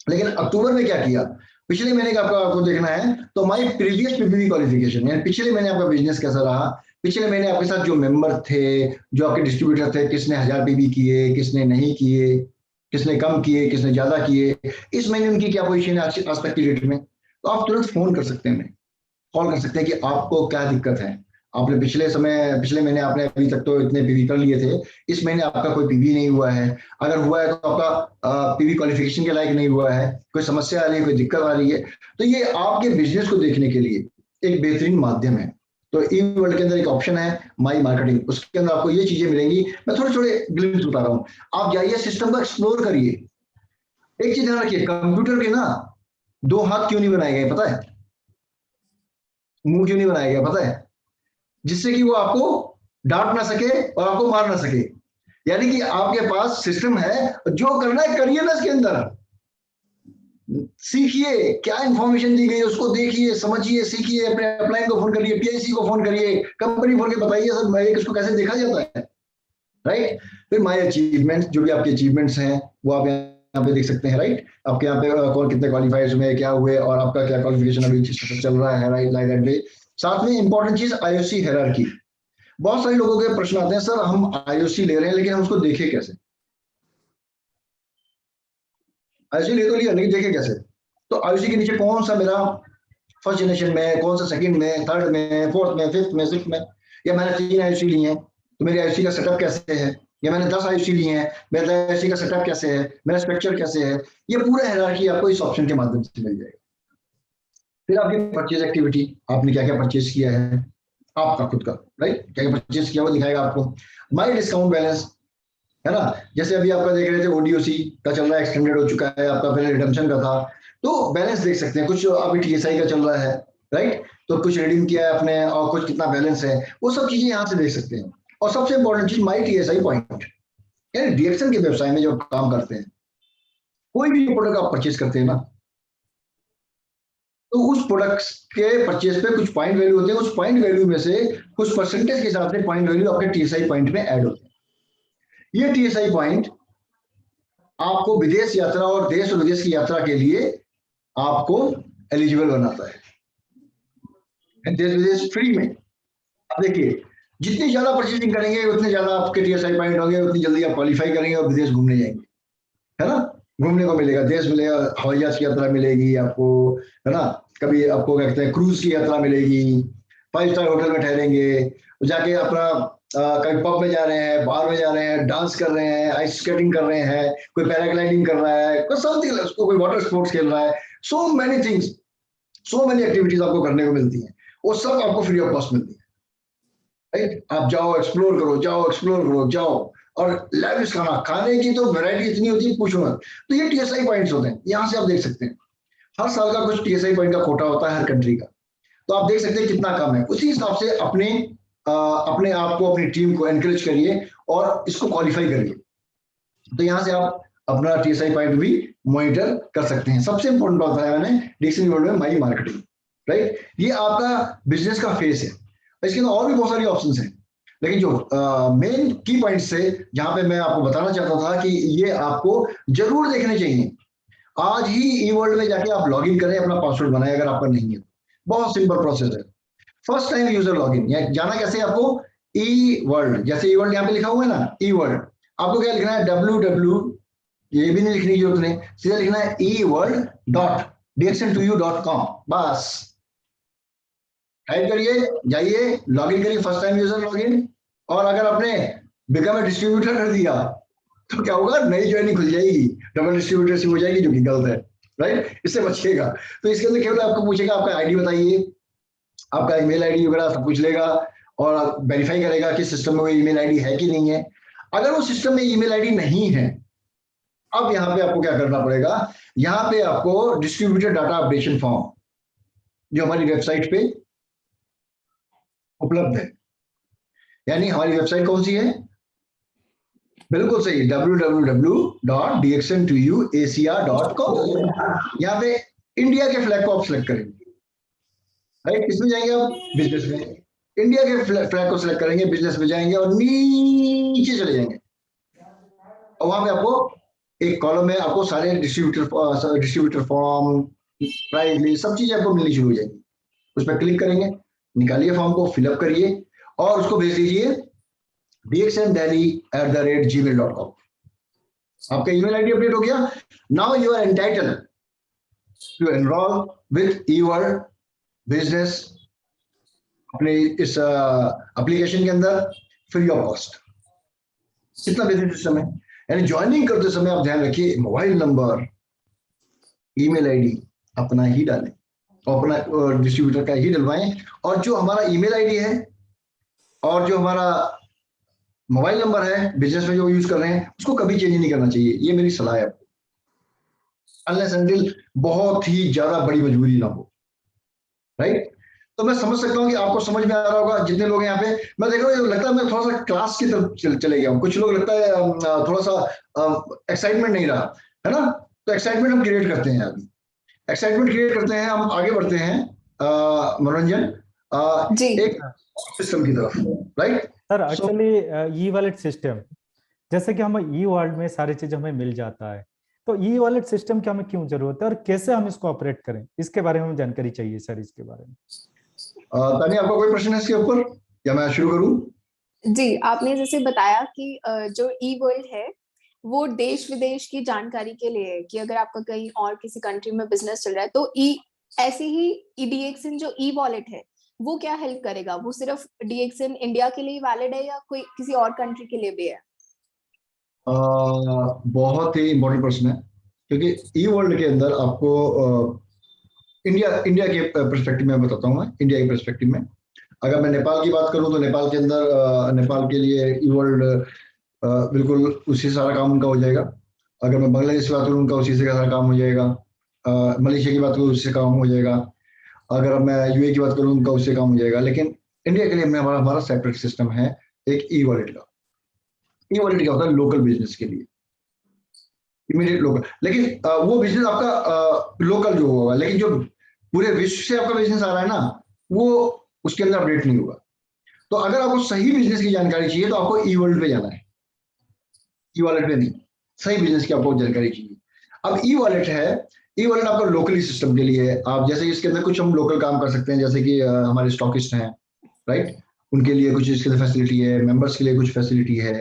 लेकिन अक्टूबर में क्या किया, पिछले महीने का आपको देखना है, तो माई प्रीवियस पीपीवी क्वालिफिकेशन, यानी पिछले महीने आपका बिजनेस कैसा रहा, पिछले महीने आपके साथ जो मेंबर थे, जो आपके डिस्ट्रीब्यूटर थे, किसने 1000 पीवी किए, किसने नहीं किए, किसने कम किए, किसने ज्यादा किए, इस महीने उनकी क्या पोजीशन है आज तक की डेट में। तो आप तुरंत फोन कर सकते हैं, कॉल कर सकते हैं कि आपको क्या दिक्कत है, आपने पिछले महीने आपने अभी तक तो इतने पीवी कर लिए थे, इस महीने आपका कोई पीवी नहीं हुआ है, अगर हुआ है तो आपका पीवी क्वालिफिकेशन के लायक नहीं हुआ है, कोई समस्या आ रही है, कोई दिक्कत आ रही है, तो ये आपके बिजनेस को देखने के लिए एक बेहतरीन माध्यम है। तो ई वर्ल्ड के अंदर एक ऑप्शन है माई मार्केटिंग, उसके अंदर आपको ये चीजें मिलेंगी। मैं थोड़े थोड़े ग्लिम्स बता रहा हूँ, आप जाइए सिस्टम को एक्सप्लोर करिए। एक चीज ध्यान रखिए, कंप्यूटर के ना 2 हाथ क्यों नहीं बनाए गए पता है, मुंह क्यों नहीं बनाया गया पता है, जिससे कि वो आपको डांट ना सके और आपको मार ना सके। यानी कि आपके पास सिस्टम है, जो करना है करिए ना, इसके अंदर सीखिए, क्या इंफॉर्मेशन दी गई है उसको देखिए, समझिए, सीखिए, अपने अपलाइन को फोन करिए, पीआईसी को फोन करिए, कंपनी फोन के बताइए सर मैं इसको कैसे देखा जाता है, राइट। फिर माय अचीवमेंट, जो भी आपके अचीवमेंट्स हैं वो आप यहाँ पे देख सकते हैं, राइट। आपके यहाँ पे कौन कितने क्वालिफाइज हुए, क्या हुए, और आपका क्या क्वालिफिकेशन अभी चल रहा है, राइट, लाइक दैट वे। साथ में इंपॉर्टेंट चीज आईओसी हायरार्की। बहुत सारे लोगों के प्रश्न आते हैं, सर हम आईओसी ले रहे हैं लेकिन हम उसको देखें कैसे, आईओसी ले तो लिया लेकिन देखें कैसे। तो आईओसी के नीचे कौन सा मेरा फर्स्ट जनरेशन में, कौन सा सेकंड में, थर्ड में, फोर्थ में, फिफ्थ में, सिक्स्थ में, या मैंने 3 आईओसी ली हैं तो मेरी आईओसी का सेटअप कैसे है, या मैंने 10 आईओसी ली हैं, मेरा आईओसी का सेटअप कैसे है, मेरा स्ट्रक्चर कैसे है, ये पूरा हायरार्की आपको इस ऑप्शन के माध्यम से मिल जाएगा। फिर आपकी परचेज एक्टिविटी, आपने क्या क्या परचेज किया है, आपका खुद का, राइट, क्या क्या परचेज किया वो दिखाएगा आपको। माई डिस्काउंट बैलेंस है ना, जैसे अभी आपका देख रहे थे ओडीओसी का चल रहा है, एक्सटेंडेड हो चुका है, आपका पहले रिडम्पशन का था, तो बैलेंस देख सकते हैं, कुछ अभी टीएसआई का चल रहा है, राइट, तो कुछ रिडीम किया है आपने और कुछ कितना बैलेंस है, वो सब चीजें यहाँ से देख सकते हैं। और सबसे इंपॉर्टेंट चीज माई टीएसआई पॉइंट, यानी डिएक्शन के व्यवसाय में जब काम करते हैं, कोई भी प्रोडक्ट आप परचेज करते हैं ना, तो उस प्रोडक्ट के परचेज पे कुछ पॉइंट वैल्यू होते हैं, उस पॉइंट वैल्यू में से कुछ परसेंटेज के हिसाब से पॉइंट वैल्यू आपके टीएसआई पॉइंट में ऐड होते हैं। ये टीएसआई पॉइंट आपको विदेश यात्रा और देश और विदेश की यात्रा के लिए आपको एलिजिबल बनाता है, देश विदेश फ्री में। अब देखिए, जितनी ज्यादा परचेसिंग करेंगे उतने ज्यादा आपके टीएसआई पॉइंट होंगे, उतनी जल्दी आप क्वालिफाई करेंगे और विदेश घूमने जाएंगे, है ना, घूमने को मिलेगा, देश मिलेगा, हवाई जहाज की यात्रा मिलेगी आपको, है ना, कभी आपको क्या कहते हैं क्रूज की यात्रा मिलेगी, 5 स्टार होटल में ठहरेंगे, जाके अपना कहीं पब में जा रहे हैं, बार में जा रहे हैं, डांस कर रहे हैं, आइस स्केटिंग कर रहे हैं, कोई पैराग्लाइडिंग कर रहा है, कोई समथिंग, उसको कोई वाटर स्पोर्ट्स खेल रहा है, so many things, so many activities आपको करने को मिलती हैं, वो सब आपको फ्री ऑफ कॉस्ट मिलती है, राइट। आप जाओ एक्सप्लोर करो, जाओ एक्सप्लोर करो, जाओ, और लाविश खाने की तो वैरायटी इतनी होती है पूछो मत। तो ये टीएसआई पॉइंट्स होते हैं, यहाँ से आप देख सकते हैं, हर साल का कुछ टीएसआई पॉइंट का कोटा होता है हर कंट्री का, तो आप देख सकते हैं कितना कम है, उसी हिसाब से अपने आप को, अपनी टीम को एनकरेज करिए और इसको क्वालिफाई करिए। तो यहाँ से आप अपना टीएसआई पॉइंट भी मॉनिटर कर सकते हैं। सबसे इंपॉर्टेंट बात बताया मैंने डिक्शनरी वर्ल्ड में, माई मार्केटिंग, राइट, ये आपका बिजनेस का फेस है, इसके अंदर और भी बहुत सारी ऑप्शंस हैं, लेकिन जो मेन की पॉइंट से जहां पे मैं आपको बताना चाहता था कि ये आपको जरूर देखने चाहिए। आज ही ई वर्ल्ड में जाके आप लॉगिन करें, अपना पासवर्ड बनाएं अगर आपका नहीं है, बहुत सिंपल प्रोसेस है। फर्स्ट टाइम यूजर लॉगिन, जाना कैसे आपको, ई वर्ल्ड, जैसे ई वर्ल्ड यहाँ पे लिखा हुआ है ना, ई वर्ल्ड, आपको क्या लिखना है, www, ये भी नहीं लिखने की जरूरत नहीं, सीधा लिखना है eworld.dxn2u.com, बस टाइप करिए, जाइए लॉगिन करिए, फर्स्ट टाइम यूजर लॉगिन, और अगर आपने बिकम ए डिस्ट्रीब्यूटर कर दिया तो क्या होगा, नई ज्वाइनिंग खुल जाएगी, डबल डिस्ट्रीब्यूटरशिप हो जाएगी, जो कि गलत है, राइट, इससे बचिएगा। तो इसके अंदर केवल आपको पूछेगा आपका आईडी बताइए, आपका ईमेल आईडी वगैरह सब पूछ लेगा, और वेरीफाई करेगा कि सिस्टम में वो ईमेल आईडी है कि नहीं है। अगर वो सिस्टम में ईमेल आईडी नहीं है, अब यहाँ पे आपको क्या करना पड़ेगा, यहाँ पे आपको डिस्ट्रीब्यूटर डाटा अपडेशन फॉर्म जो हमारी वेबसाइट पे उपलब्ध है, यानी हमारी वेबसाइट कौन सी है, बिल्कुल सही, www.dxn2uacr.com। यहाँ पे इंडिया के फ्लैग को आप सिलेक्ट करेंगे, राइट, किसमें जाएंगे आप, बिजनेस में, इंडिया के फ्लैग को सिलेक्ट करेंगे, बिजनेस में जाएंगे और नीचे चले जाएंगे, और वहां पे आपको एक कॉलम में आपको सारे डिस्ट्रीब्यूटर फॉर्म, प्राइस लिस्ट, सब चीजें आपको मिलनी शुरू हो जाएंगी। उस पर क्लिक करेंगे, निकालिए फॉर्म को, फिलअप करिए और उसको भेज दीजिए dxndelhi@gmail.com। आपका ईमेल आईडी अपडेट हो गया। Now you are entitled to enroll with eWorld business अपने इस एप्लीकेशन के अंदर फ्री ऑफ कॉस्ट। कितना बेसिक सिस्टम है, यानी ज्वाइनिंग करते समय आप ध्यान रखिए, मोबाइल नंबर, ईमेल आईडी अपना ही डालें, और अपना डिस्ट्रीब्यूटर का ही डलवाएं, और जो हमारा ईमेल आईडी है और जो हमारा मोबाइल नंबर है बिजनेस में जो यूज कर रहे हैं, उसको कभी चेंज नहीं करना चाहिए, ये मेरी सलाह है आपको, अनलेस अनटिल बहुत ही ज्यादा बड़ी मजबूरी ना हो, राइट। तो मैं समझ सकता हूँ कि आपको समझ में आ रहा होगा, जितने लोग हैं यहाँ पे, मैं देख रहा हूँ लगता है मैं थोड़ा सा क्लास की तरफ चले गया हूँ, कुछ लोग लगता है थोड़ा सा एक्साइटमेंट नहीं रहा है ना, तो एक्साइटमेंट हम क्रिएट करते हैं, अभी एक्साइटमेंट क्रिएट करते हैं, हम आगे बढ़ते हैं मनोरंजन एक सिस्टम की तरफ, right. Sir actually e wallet system, जैसे कि हम ई वर्ल्ड में सारी चीज हमें मिल जाता है, तो ई वॉलेट सिस्टम की हमें क्यों जरूरत है और कैसे हम इसको ऑपरेट करें, इसके बारे में हमें जानकारी चाहिए सर, इसके बारे में। तानी, आपका कोई प्रश्न है इसके ऊपर या मैं शुरू करूं? जी, आपने जैसे बताया कि जो ई वर्ल्ड है वो देश विदेश की जानकारी के लिए है, कि अगर आपका कहीं और किसी कंट्री में बिजनेस चल रहा है तो ऐसे ही DXN जो ई वॉलेट है वो क्या हेल्प करेगा, वो सिर्फ DXN इंडिया के लिए वैलिड है या कोई किसी और कंट्री के लिए भी है? बहुत ही इंपॉर्टेंट प्रश्न है, क्योंकि ई वर्ल्ड के अंदर आपको इंडिया के पर्सपेक्टिव में बताता हूँ, मैं इंडिया के पर्सपेक्टिव में अगर मैं नेपाल की बात करूं तो नेपाल के अंदर नेपाल के लिए ई वर्ल्ड बिल्कुल उसी सारा काम उनका हो जाएगा। अगर मैं बांग्लादेश की बात करूं उनका उसी से सारा काम हो जाएगा। मलेशिया की बात करूं उससे काम हो जाएगा। अगर मैं यूए की बात करूं उनका उससे काम हो जाएगा। लेकिन इंडिया के लिए हमारा सेपरेट सिस्टम है एक ई वॉलेट का। ई वॉलेट क्या होता है, लोकल बिजनेस के लिए, इमीडिएट लोकल। लेकिन वो बिजनेस आपका लोकल जो होगा, लेकिन जो पूरे विश्व से आपका बिजनेस आ रहा है ना, वो उसके अंदर अपडेट नहीं होगा। तो अगर आपको सही बिजनेस की जानकारी चाहिए तो आपको ई वर्ल्ड पे जाना है, ई वॉलेट पे नहीं, सही बिजनेस की आपको जानकारी चाहिए। अब ई वॉलेट है, ई वॉलेट आपका लोकली सिस्टम के लिए है। आप जैसे इसके अंदर कुछ हम लोकल काम कर सकते हैं, जैसे कि हमारे स्टॉकिस्ट हैं, राइट, उनके लिए कुछ इसके लिए फैसिलिटी है, मेंबर्स के लिए कुछ फैसिलिटी है।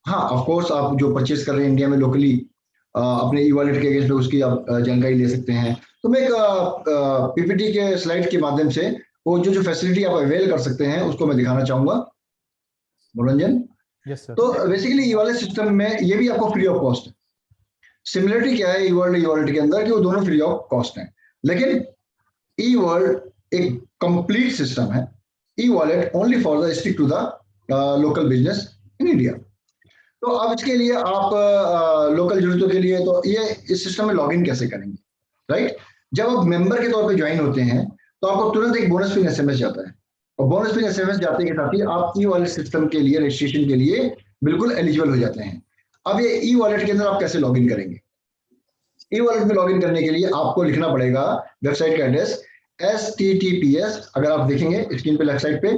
हाँ, ऑफ कोर्स आप जो परचेज कर रहे हैं इंडिया में लोकली अपने ई वॉलेट के अगेंस्ट में उसकी आप जानकारी ले सकते हैं। तो मैं एक पीपीटी के स्लाइड के माध्यम से वो जो फैसिलिटी आप अवेल कर सकते हैं उसको मैं दिखाना चाहूंगा, मनोरंजन। Yes sir. तो बेसिकली ई वॉलेट सिस्टम में ये भी आपको फ्री ऑफ कॉस्ट है। सिमिलरिटी क्या है ई वॉलेट के अंदर कि वो दोनों फ्री ऑफ कॉस्ट हैं, लेकिन ई वर्ल्ड एक कंप्लीट सिस्टम है। E wallet only for the stick to the local business in India. तो अब इसके लिए आप लोकल जरूरतों के लिए तो ये इस सिस्टम में लॉगिन कैसे करेंगे, राइट। जब आप मेंबर के तौर पे ज्वाइन होते हैं तो आपको तुरंत एक बोनस पिन एसएमएस जाता है, और बोनस पिन एसएमएस जाते के साथ ही आप ई वॉलेट सिस्टम के लिए रजिस्ट्रेशन के लिए बिल्कुल एलिजिबल हो जाते हैं। अब ये ई वॉलेट के अंदर आप कैसे लॉगिन करेंगे? ई वॉलेट में लॉगिन करने के लिए आपको लिखना पड़ेगा वेबसाइट का एड्रेस https, अगर आप देखेंगे स्क्रीन पे लेफ्ट साइड पे,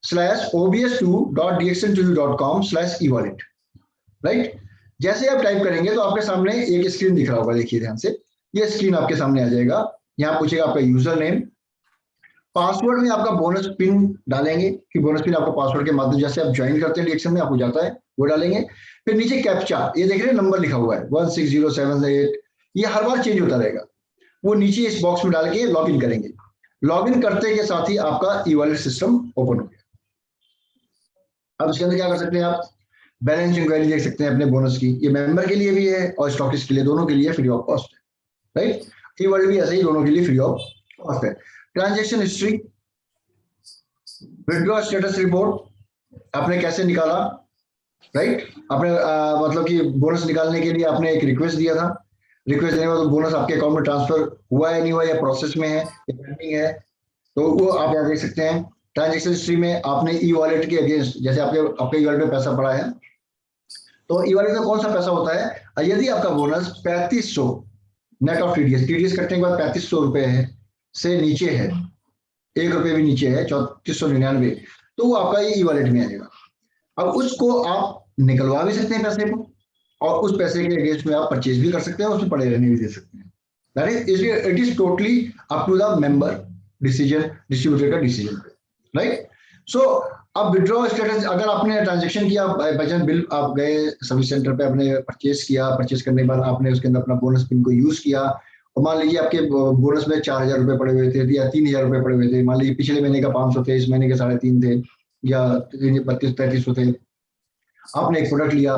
/obs2.dxn2u.com/ewallet, राइट। जैसे आप टाइप करेंगे तो आपके सामने एक स्क्रीन दिख रहा होगा, देखिए ध्यान से, ये स्क्रीन आपके सामने आ जाएगा। यहाँ पूछेगा आपका यूजर नेम पासवर्ड में आपका बोनस पिन डालेंगे कि बोनस पिन आपको पासवर्ड के माध्यम जैसे आप ज्वाइन करते हैं डीएक्सन में आपको जाता है वो डालेंगे। फिर नीचे कैप्चा, ये देख रहे हैं नंबर लिखा हुआ है 16078, ये हर बार चेंज होता रहेगा। वो नीचे इस बॉक्स में डाल के लॉग इन करेंगे। लॉग इन करते के साथ ही आपका ई वॉलेट सिस्टम ओपन हो गया। अब इसके अंदर क्या कर सकते हैं आप, बैलेंस इंक्वायरी देख सकते हैं अपने बोनस की। ये मेंबर के लिए भी है और स्टॉकिस्ट के लिए, दोनों के लिए फ्री ऑफ कॉस्ट है, राइट। ई वॉलेट भी ऐसे ही दोनों के लिए फ्री ऑफ कॉस्ट है। Transaction history, withdraw status report आपने कैसे निकाला, राइट। आपने मतलब कि बोनस निकालने के लिए आपने एक रिक्वेस्ट दिया था, रिक्वेस्ट देने के बाद बोनस आपके अकाउंट में ट्रांसफर हुआ है नहीं हुआ, या प्रोसेस में है या पेंडिंग है, तो वो आप यहाँ देख सकते हैं। ट्रांजेक्शन हिस्ट्री में आपने ई वॉलेट के अगेंस्ट, जैसे आपके ई वॉलेट में पैसा पड़ा है, तो ई वॉलेट में कौन सा पैसा होता है, यदि आपका बोनस 3500 नेट ऑफ टीडीएस कटने के बाद 3500 रुपए है से नीचे है, 1 रुपए भी नीचे है, 3499, तो वो आपका ई वॉलेट में आएगा। अब उसको आप निकलवा भी सकते हैं पैसे को, और उस पैसे के अगेंस्ट में आप परचेज भी कर सकते हैं, उसमें पड़े रहने भी दे सकते हैं। That is it is totally up to the member decision, distributor का डिसीजन, राइट। सो अब विड्रॉ स्टेटस, अगर आपने ट्रांजेक्शन किया, बजट बिल आप गए सर्विस सेंटर पे, आपने परचेज किया, परचेज करने के बाद आपने उसके अंदर अपना बोनस पिन को यूज किया, और मान लीजिए आपके बोनस में 4000 रुपए पड़े हुए थे या 3000 रुपए पड़े हुए थे, मान लीजिए पिछले महीने का 500 थे, इस महीने के 3.5 थे, या 32-33 थे। आपने एक प्रोडक्ट लिया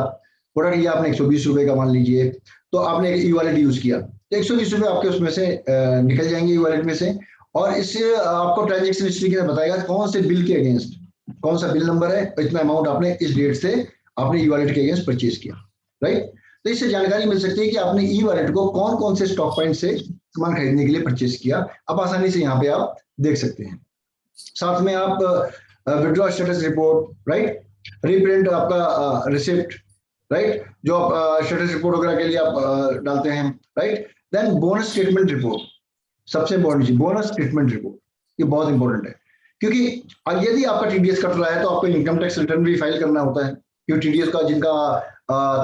आपने 120 रुपए का मान लीजिए, तो आपने एक ई वॉलेट यूज किया, तो 120 रुपए आपके उसमें से निकल जाएंगे ई वॉलेट में से, और इससे आपको ट्रांजेक्शन हिस्ट्री के बताएगा कौन से बिल के अगेंस्ट, कौन सा बिल नंबर है, इतना अमाउंट आपने इस डेट से आपने ई वॉलेट के अगेंस्ट परचेज किया, राइट। तो इससे जानकारी मिल सकती है कि आपने ई वॉलेट को कौन कौन से स्टॉक पॉइंट से सामान खरीदने के लिए परचेज किया। अब आसानी से यहाँ पे आप देख सकते हैं। साथ में आप withdraw status report, right, reprint आपका रिसिप्ट, राइट, जो आप स्टेटस रिपोर्ट वगैरह के लिए आप डालते हैं, right. Then bonus statement report, सबसे इंपॉर्टेंट चीज बोनस स्टेटमेंट रिपोर्ट, ये बहुत इंपॉर्टेंट है, क्योंकि यदि आपका टीडीएस कट रहा है तो आपको इनकम टैक्स रिटर्न भी फाइल करना होता है, क्योंकि टीडीएस का जिनका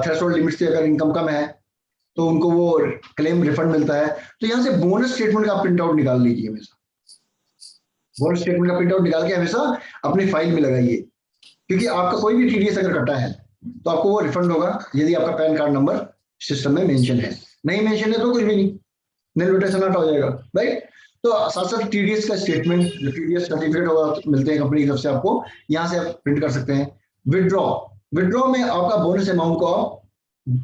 थ्रेशोल्ड लिमिट से अगर इनकम कम है तो उनको वो क्लेम रिफंड मिलता है। तो यहाँ से बोनस स्टेटमेंट का प्रिंट आउट निकाल लीजिए हमेशा, बोनस स्टेटमेंट का प्रिंट आउट निकाल के हमेशा अपनी फाइल में लगाइए, क्योंकि आपका कोई भी टीडीएस अगर कटा है तो आपको वो रिफंड होगा यदि आपका पैन कार्ड नंबर सिस्टम में मेंशन है, नहीं मेंशन है तो कुछ भी नहीं, नील नोटिस आउट हो जाएगा, राइट। तो साथ साथ टीडीएस का स्टेटमेंट, जो टीडीएस सर्टिफिकेट होगा मिलते हैं कंपनी की तरफ से, आपको यहाँ से आप प्रिंट कर सकते हैं। विड्रॉ में आपका बोनस अमाउंट को आप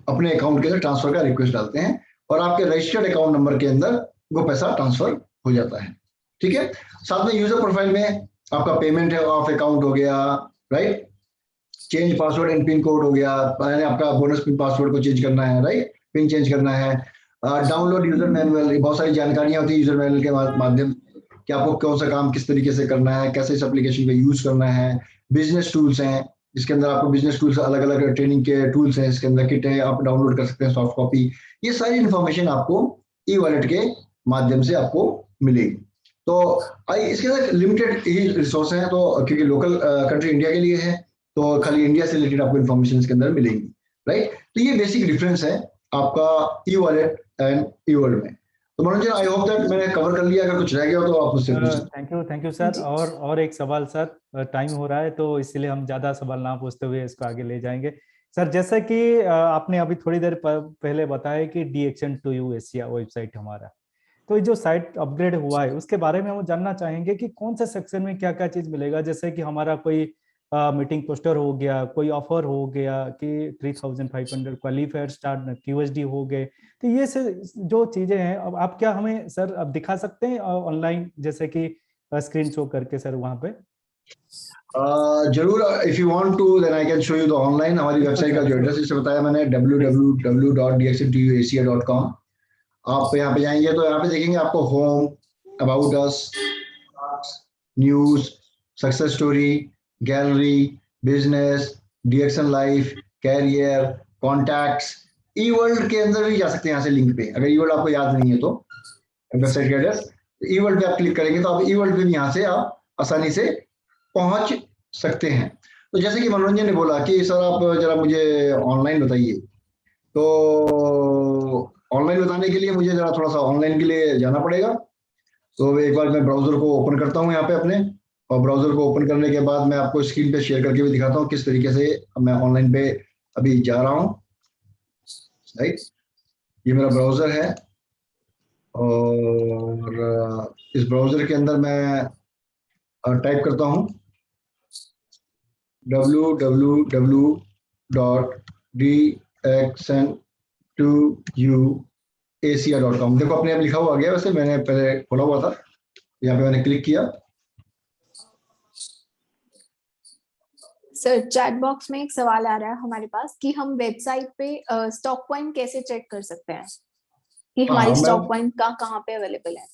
अपने अकाउंट के अंदर ट्रांसफर का रिक्वेस्ट डालते हैं, और आपके रजिस्टर्ड अकाउंट नंबर के अंदर वो पैसा ट्रांसफर हो जाता है, ठीक है। साथ में यूजर प्रोफाइल में आपका पेमेंट है ऑफ अकाउंट हो गया, right, change password and pin code हो गया, आपका बोनस पिन पासवर्ड को चेंज करना है, राइट, पिन चेंज करना है। डाउनलोड यूजर मैनुअल, बहुत सारी जानकारियां होती है यूजर मैनुअल के माध्यम कि आपको कौन सा काम किस तरीके से करना है, कैसे इस एप्लीकेशन का यूज करना है। बिजनेस टूल्स हैं, जिसके अंदर आपको बिजनेस टूल्स अलग अलग ट्रेनिंग के टूल्स हैं, इसके अंदर किट है, आप डाउनलोड कर सकते हैं सॉफ्ट कॉपी। ये सारी इंफॉर्मेशन आपको ई वॉलेट के माध्यम से आपको मिलेगी। तो इसके अंदर लिमिटेड ही रिसोर्स हैं, तो क्योंकि लोकल कंट्री इंडिया के लिए है, तो खाली इंडिया से रिलेटेड आपको इन्फॉर्मेशन इसके अंदर मिलेगी, राइट। तो ये बेसिक डिफरेंस है आपका e wallet and E world में। तो मनोज, आई होप दैट मैंने कवर कर लिया, अगर कुछ रह गया हो तो आप मुझसे पूछें। Thank you sir. और एक सवाल सर, टाइम हो रहा है तो इसलिए हम ज्यादा सवाल ना पूछते हुए इसको आगे ले जाएंगे। सर, जैसे कि आपने अभी थोड़ी देर पहले बताया कि DXN2U एशिया वेबसाइट हमारा, तो जो साइट अपग्रेड हुआ है उसके बारे में हम जानना चाहेंगे कि कौन से सेक्शन में क्या क्या चीज मिलेगा। जैसे कि हमारा कोई मीटिंग पोस्टर हो गया, कोई ऑफर हो गया कि 3500 क्वालिफायर स्टार्ट QSD हो गए, तो ये से जो चीजें हैं, अब आप क्या हमें सर अब दिखा सकते हैं ऑनलाइन, जैसे कि स्क्रीन शो करके सर वहां पे? जरूर, if you want to then I can show you the online. हमारी वेबसाइट का जो एड्रेस इसे बताया मैंने, www.dxn2uasia.com। आप यहाँ पे जाएंगे तो यहाँ पे देखेंगे आपको home, about us, news, success story, gallery, business, DXN life, career, contacts. EWorld के अंदर भी जा सकते हैं यहाँ से लिंक पे, अगर ई वर्ल्ड आपको याद नहीं है तो वेबसाइट का एड्रेस, ई वर्ल्ड पे आप क्लिक करेंगे तो आप ई वर्ल्ड पे भी यहाँ से आप आसानी से पहुंच सकते हैं। तो जैसे कि मनोरंजन ने बोला कि सर आप जरा मुझे ऑनलाइन बताइए, तो ऑनलाइन बताने के लिए मुझे जरा थोड़ा सा ऑनलाइन के लिए जाना पड़ेगा। तो एक बार मैं ब्राउजर को ओपन करता हूँ यहाँ पे अपने, और ब्राउजर को ओपन करने के बाद मैं आपको स्क्रीन पे शेयर करके भी दिखाता हूँ किस तरीके से मैं ऑनलाइन पे अभी जा रहा हूँ। राइट, ये मेरा ब्राउजर है, और इस ब्राउजर के अंदर मैं टाइप करता हूँ www.dxn2uasia.com। देखो अपने आप लिखा हुआ आ गया, वैसे मैंने पहले खोला हुआ था, यहाँ पे मैंने क्लिक किया। सर चैट बॉक्स में एक सवाल आ रहा है हमारे पास कि हम वेबसाइट पे स्टॉक पॉइंट कैसे चेक कर सकते हैं कि हमारी स्टॉक पॉइंट कहाँ पे अवेलेबल है।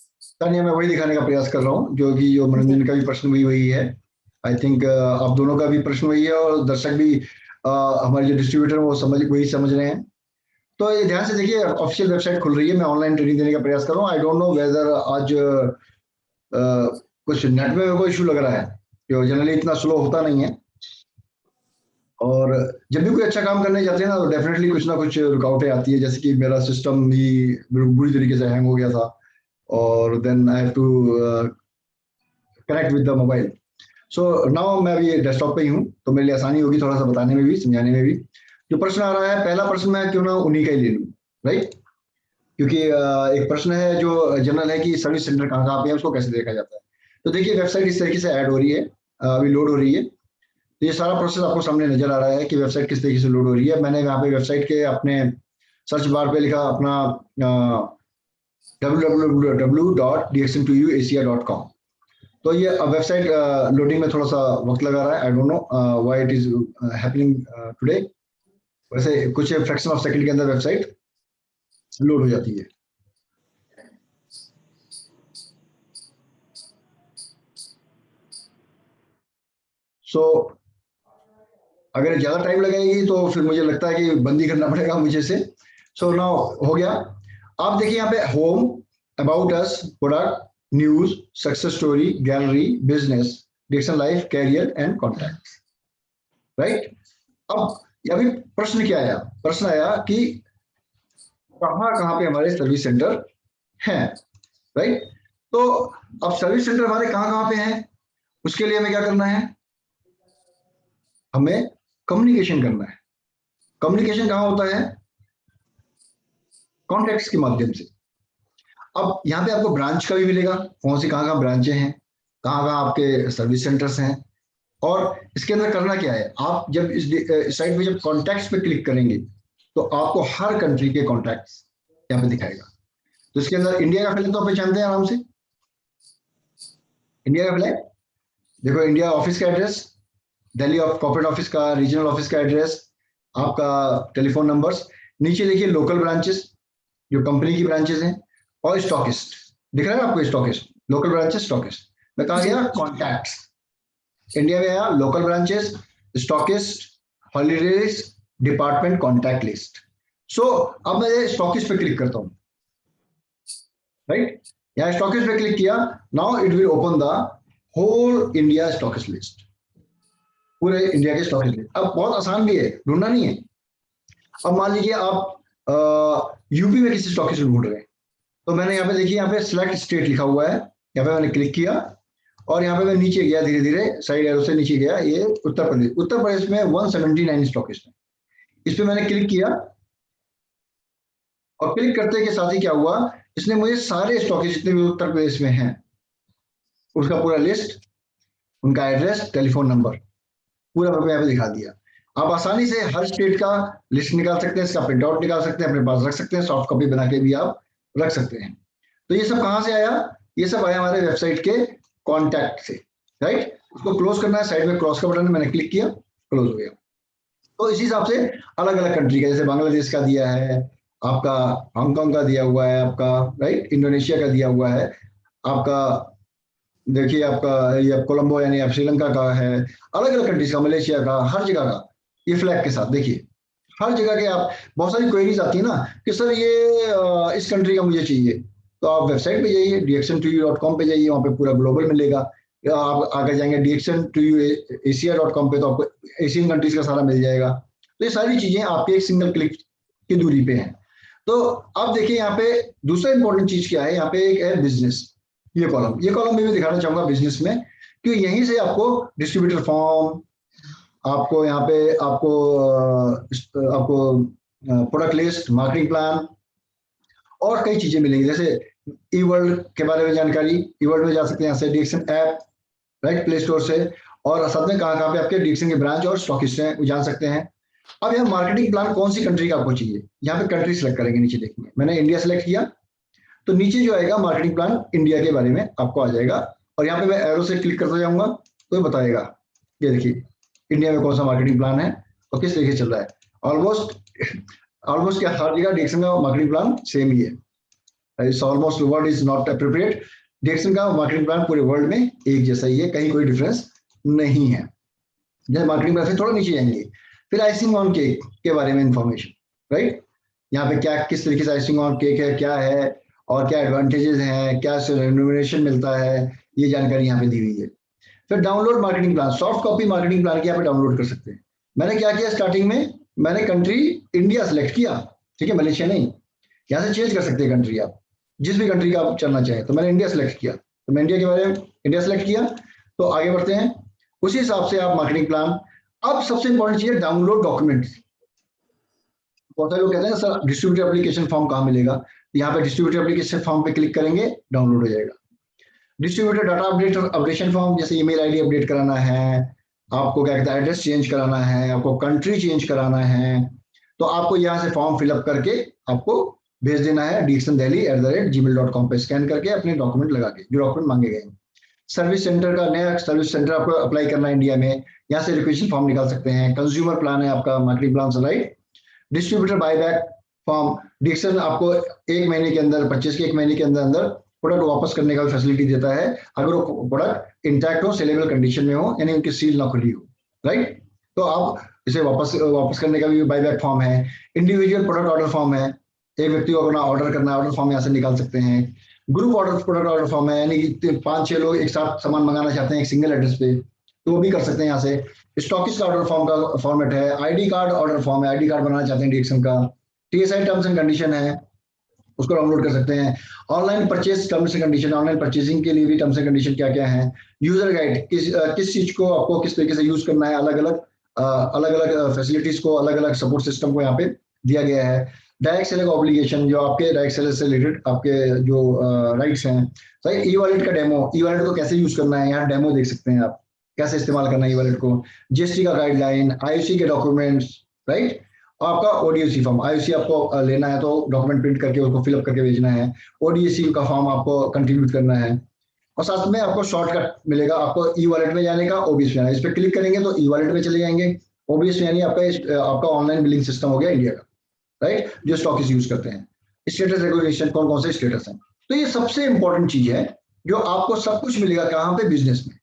तानिया, मैं वही दिखाने का प्रयास कर रहा हूँ जो कि जो मनोरंजन का भी प्रश्न वही है। आई थिंक आप दोनों का भी प्रश्न वही है, और दर्शक भी हमारे जो डिस्ट्रीब्यूटर वो वही समझ रहे हैं। तो ये ध्यान से देखिए, ऑफिशियल वेबसाइट खुल रही है, मैं ऑनलाइन ट्रेनिंग देने का प्रयास कर रहा हूँ। आई डोंट नो वेदर आज कुछ नेट में कोई इशू लग रहा है, जो जनरली इतना स्लो होता नहीं है। और जब भी कोई अच्छा काम करने जाते हैं ना, तो डेफिनेटली कुछ ना कुछ रुकावटें आती है, जैसे कि मेरा सिस्टम भी बुरी तरीके से हैंग हो गया था, और then I have to connect with the mobile. So now मैं अभी डेस्कटॉप पे ही हूँ, तो मेरे लिए आसानी होगी थोड़ा सा बताने में भी, समझाने में भी। जो प्रश्न आ रहा है, पहला प्रश्न मैं क्यों ना उन्हीं का ही ले लूँ, राइट, क्योंकि एक प्रश्न है जो जनरल है कि सर्विस सेंटर कहाँ पे है, उसको कैसे देखा जाता है। तो देखिए वेबसाइट इस तरीके से ऐड हो रही है, अभी लोड हो रही है। तो ये सारा प्रोसेस आपको सामने नजर आ रहा है कि वेबसाइट किस तरीके से लोड हो रही है। मैंने यहाँ पे वेबसाइट के अपने सर्च बार पे लिखा अपना www.dxn2uasia.com। तो ये वेबसाइट लोडिंग में थोड़ा सा वक्त लगा रहा है, I don't know why it is happening today. वैसे कुछ फ्रैक्शन ऑफ सेकंड के अंदर वेबसाइट लोड हो जाती है। सो अगर ज्यादा टाइम लगेगी तो फिर मुझे लगता है कि बंदी करना पड़ेगा मुझे से। सो नाउ हो गया। आप देखिए यहाँ पे home, about us, product, news, success story, gallery, business, DXN life, career and contact. Right, अब यहाँ भी प्रश्न क्या आया? प्रश्न आया कि कहाँ पे हमारे सर्विस सेंटर हैं, राइट। तो अब सर्विस सेंटर हमारे कहाँ पे हैं, उसके लिए हमें क्या करना है? हमें कम्युनिकेशन करना है। कम्युनिकेशन कहाँ होता है? कॉन्टैक्ट्स के माध्यम से। अब यहाँ पे आपको ब्रांच का भी मिलेगा, कौन सी कहाँ ब्रांचें हैं, कहाँ आपके सर्विस सेंटर्स हैं। और इसके अंदर करना क्या है, आप जब इस साइट पे जब कॉन्टैक्ट्स पे क्लिक करेंगे तो आपको हर कंट्री के कॉन्टैक्ट्स यहाँ पे दिखाएगा। तो इसके अंदर इंडिया का फ्लैग तो आप पहचानते हैं आराम से, इंडिया का फ्लैग देखो, इंडिया ऑफिस का एड्रेस, दिल्ली कॉर्पोरेट ऑफिस का, रीजनल ऑफिस का एड्रेस, आपका टेलीफोन नंबर्स। नीचे देखिए लोकल ब्रांचेस, जो कंपनी की ब्रांचेस हैं, और स्टॉकिस्ट दिख रहा है आपको, स्टॉकिस्ट, लोकल ब्रांचेस, स्टॉकिस्ट। मैं कहा गया कॉन्टैक्ट्स, इंडिया में आया local branches, stockist, holidays, department, contact list. So अब मैं स्टॉकिस्ट पे क्लिक करता हूं, राइट। यहाँ स्टॉकिस्ट पे क्लिक किया, now it will open the whole India stockist list, पूरे इंडिया के स्टॉकिस्ट लिस्ट। अब बहुत आसान भी है, ढूंढना नहीं है। अब मान लीजिए आप यूपी में किसी स्टॉकिस्ट ढूंढ रहे हैं, तो मैंने यहाँ पे देखिए, यहाँ पे सिलेक्ट स्टेट लिखा हुआ है, यहाँ पे मैंने क्लिक किया, और यहाँ पे मैं नीचे गया, धीरे धीरे साइड एरो से नीचे गया। ये उत्तर प्रदेश, उत्तर प्रदेश में 179 स्टॉकिस्ट है। इस पे मैंने क्लिक किया, और क्लिक करते के साथ ही क्या हुआ, इसने मुझे सारे स्टॉकिस्ट जितने भी उत्तर प्रदेश में हैं उसका पूरा लिस्ट, उनका एड्रेस, टेलीफोन नंबर पूरा मेरे को यहाँ पे दिखा दिया। आप आसानी से हर स्टेट का लिस्ट निकाल सकते हैं, इसका प्रिंट आउट निकाल सकते हैं, अपने पास रख सकते हैं, सॉफ्ट कॉपी बना के भी आप रख सकते हैं। तो ये सब कहाँ से आया? ये सब आया हमारे वेबसाइट के कॉन्टैक्ट से, राइट। उसको क्लोज करना है, साइड में क्रॉस का बटन है, मैंने क्लिक किया, क्लोज हो गया। तो इसी हिसाब से अलग अलग कंट्री का, जैसे बांग्लादेश का दिया है, आपका हांगकांग का दिया हुआ है, आपका राइट इंडोनेशिया का दिया हुआ है, आपका देखिए आपका ये कोलंबो यानी आप श्रीलंका का है, अलग अलग कंट्रीज का, मलेशिया का, हर जगह का ये फ्लैग के साथ। देखिए हर जगह के, आप बहुत सारी क्वेरीज आती है ना कि सर ये इस कंट्री का मुझे चाहिए, तो आप वेबसाइट पे जाइए, dxn2u.com पे जाइए, वहाँ पे पूरा ग्लोबल मिलेगा। या आप आगे जाएंगे dxn2uasia.com पे, तो आपको एशियन कंट्रीज का सारा मिल जाएगा। तो ये सारी चीजें आपके एक सिंगल क्लिक की दूरी पे हैं। तो आप देखिए यहाँ पे दूसरा इंपॉर्टेंट चीज क्या है, यहाँ पे एक है बिजनेस। ये कॉलम भी मैं दिखाना चाहूंगा बिजनेस में, कि यहीं से आपको डिस्ट्रीब्यूटर फॉर्म, आपको यहाँ पे आपको प्रोडक्ट लिस्ट, मार्केटिंग प्लान और कई चीजें मिलेंगी। जैसे ई वर्ल्ड के बारे में जानकारी, ई वर्ल्ड में जा सकते हैं यहाँ से, डीएक्सन ऐप, राइट, प्ले स्टोर से, और साथ में कहाँ पे आपके डीएक्सन के ब्रांच और स्टॉकिस्ट हैं वो जान सकते हैं। अब यहाँ मार्केटिंग प्लान कौन सी कंट्री का आपको चाहिए, यहाँ पे कंट्री सेलेक्ट करेंगे, नीचे देखेंगे मैंने इंडिया सेलेक्ट किया, तो नीचे जो आएगा मार्केटिंग प्लान इंडिया के बारे में आपको आ जाएगा, और यहाँ पे मैं एरो से क्लिक करता जाऊंगा तो ये बताएगा, ये देखिए इंडिया में कौन सा मार्केटिंग प्लान है और किस तरीके से चल रहा है। ऑलमोस्ट क्या हर जगह डीएक्सन का मार्केटिंग प्लान सेम ही है, almost word is not appropriate, DXN का मार्केटिंग प्लान पूरे वर्ल्ड में एक जैसा ही है, कहीं कोई डिफरेंस नहीं है। जैसे मार्केटिंग प्लान से थोड़ा नीचे जाएंगे, फिर आइसिंग ऑन केक के बारे में इंफॉर्मेशन, राइट, यहाँ पे क्या किस तरीके से आइसिंग ऑन केक है, क्या है और क्या एडवांटेजेस हैं, क्या रेम्यूनरेशन मिलता है, ये जानकारी यहाँ पे दी हुई है। फिर download marketing plan, soft copy marketing plan की यहाँ पे डाउनलोड कर सकते हैं। मैंने क्या किया, स्टार्टिंग में मैंने कंट्री इंडिया सेलेक्ट किया, ठीक है, मलेशिया नहीं, यहाँ से चेंज कर सकते हैं कंट्री, आप जिस भी कंट्री का आप चलना चाहें, तो मैंने इंडिया सेलेक्ट किया, तो मैं इंडिया के बारे में इंडिया सेलेक्ट किया, तो आगे बढ़ते हैं, उसी हिसाब से आप मार्केटिंग प्लान। अब सबसे इंपॉर्टेंट चीज है डाउनलोड डॉक्यूमेंट्स। बहुत सारे लोग कहते हैं सर डिस्ट्रीब्यूटर एप्लीकेशन फॉर्म कहाँ मिलेगा, यहाँ पे डिस्ट्रीब्यूटर एप्लीकेशन फॉर्म पे क्लिक करेंगे, डाउनलोड हो जाएगा। Distributor data update updation form, जैसे ईमेल आईडी अपडेट कराना है, आपको क्या कहता है एड्रेस चेंज कराना है, आपको कंट्री चेंज कराना है, तो आपको यहाँ से फॉर्म फिलअप करके आपको भेज देना है dxndelhi@gmail.com पे, स्कैन करके अपने डॉक्यूमेंट लगा के जो डॉक्यूमेंट मांगे गए। सर्विस सेंटर का नया सर्विस सेंटर आपको अप्लाई करना है इंडिया में, यहाँ से रिक्वेशन फॉर्म निकाल सकते हैं। कंज्यूमर प्लान है आपका मार्केटिंग प्लान से, right. Distributor buyback form, DXN आपको 1 महीने के अंदर, परचेज के 1 महीने के अंदर अंदर प्रोडक्ट वापस करने का फैसिलिटी देता है, अगर वो प्रोडक्ट इंटैक्ट हो, सेलेबल कंडीशन में हो, यानी उनकी सील ना खुली हो, राइट, तो आप इसे वापस करने का भी बायबैक फॉर्म है। इंडिविजुअल प्रोडक्ट ऑर्डर फॉर्म है, एक व्यक्ति को अपना ऑर्डर करना है, ऑर्डर फॉर्म यहाँ से निकाल सकते हैं। Group order product order form है, यानी कि 5-6 लोग एक साथ सामान मंगाना चाहते हैं एक सिंगल एड्रेस पे, तो वो भी कर सकते हैं यहाँ से। स्टॉकिस्ट ऑर्डर फॉर्म का फॉर्मेट है। आईडी कार्ड ऑर्डर फॉर्म है, आईडी कार्ड बनाना चाहते हैं डीएक्सन का। टीएसआई टर्म्स एंड कंडीशन है, उसको डाउनलोड कर सकते हैं। Online purchase terms and condition, online purchasing के लिए भी टर्म्स एंड कंडीशन क्या क्या है। यूजर गाइड, किस चीज को आपको किस तरीके से यूज करना है, अलग अलग फैसिलिटीज को, अलग अलग सपोर्ट सिस्टम को यहाँ पे दिया गया है। डायरेक्ट सेलर का ऑब्लिगेशन, जो आपके डायरेक्ट सेलर से रिलेटेड आपके जो राइट्स हैं, सही। ई वॉलेट का डेमो, ई वॉलेट को कैसे यूज करना है, यहाँ डेमो देख सकते हैं आप, कैसे इस्तेमाल करना है ई वॉलेट को। जीएसटी का गाइडलाइन, आईओसी के डॉक्यूमेंट्स, राइट, आपका ओडीएसी फॉर्म, आईओसी आपको लेना है तो डॉक्यूमेंट प्रिंट करके उसको फिलअप करके भेजना है। ओडीएसी का फॉर्म आपको कंट्रीब्यूट करना है, और साथ में आपको शॉर्टकट मिलेगा आपको ई वॉलेट में जाने का, ओबीएस में। इस पर क्लिक करेंगे तो ई वॉलेट में चले जाएंगे, ओबीएस में यानी आपका ऑनलाइन बिलिंग सिस्टम हो गया इंडिया का, राइट, जो स्टॉकिस्ट यूज करते हैं। स्टेटस रेगुलेशन, कौन कौन से स्टेटस हैं, तो ये सबसे इंपॉर्टेंट चीज है जो आपको सब कुछ मिलेगा कहाँ पे, बिजनेस में,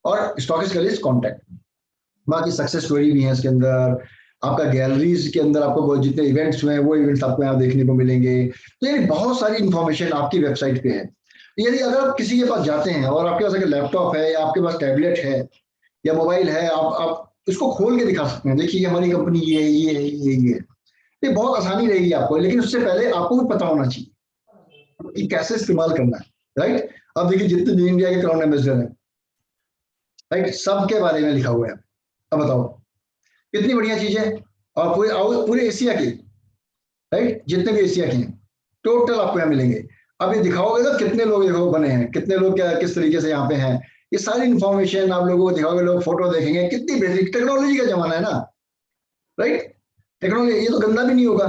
और स्टॉकिस्ट का लिस्ट कॉन्टैक्ट। बाकी सक्सेस स्टोरी भी है इसके अंदर, आपका गैलरीज के अंदर आपको जितने इवेंट्स हुए हैं वो इवेंट्स आपको यहाँ देखने को मिलेंगे। तो ये बहुत सारी इंफॉर्मेशन आपकी वेबसाइट पे है। यदि अगर आप किसी के पास जाते हैं और आपके पास अगर लैपटॉप है या आपके पास टैबलेट है या मोबाइल है, आप इसको खोल के दिखा सकते हैं, देखिए हमारी कंपनी ये है, ये है, ये है। ये बहुत आसानी रहेगी आपको, लेकिन उससे पहले आपको भी पता होना चाहिए कि कैसे इस्तेमाल करना है, राइट। अब देखिए जितने भी इंडिया के क्राउन एम्बेसडर हैं, राइट, सबके बारे में लिखा हुआ है। अब बताओ कितनी बढ़िया चीज है। और पूरे एशिया के, राइट, जितने भी एशिया के हैं टोटल आपको यहाँ मिलेंगे। अब ये दिखाओगे तो कितने लोग देखो बने हैं, कितने लोग क्या किस तरीके से यहाँ पे हैं, ये सारी इंफॉर्मेशन आप लोगों को दिखाओगे, लोग फोटो देखेंगे, कितनी बेसिक टेक्नोलॉजी का जमाना है ना, राइट। टेक्नोलॉजी, ये तो गंदा भी नहीं होगा,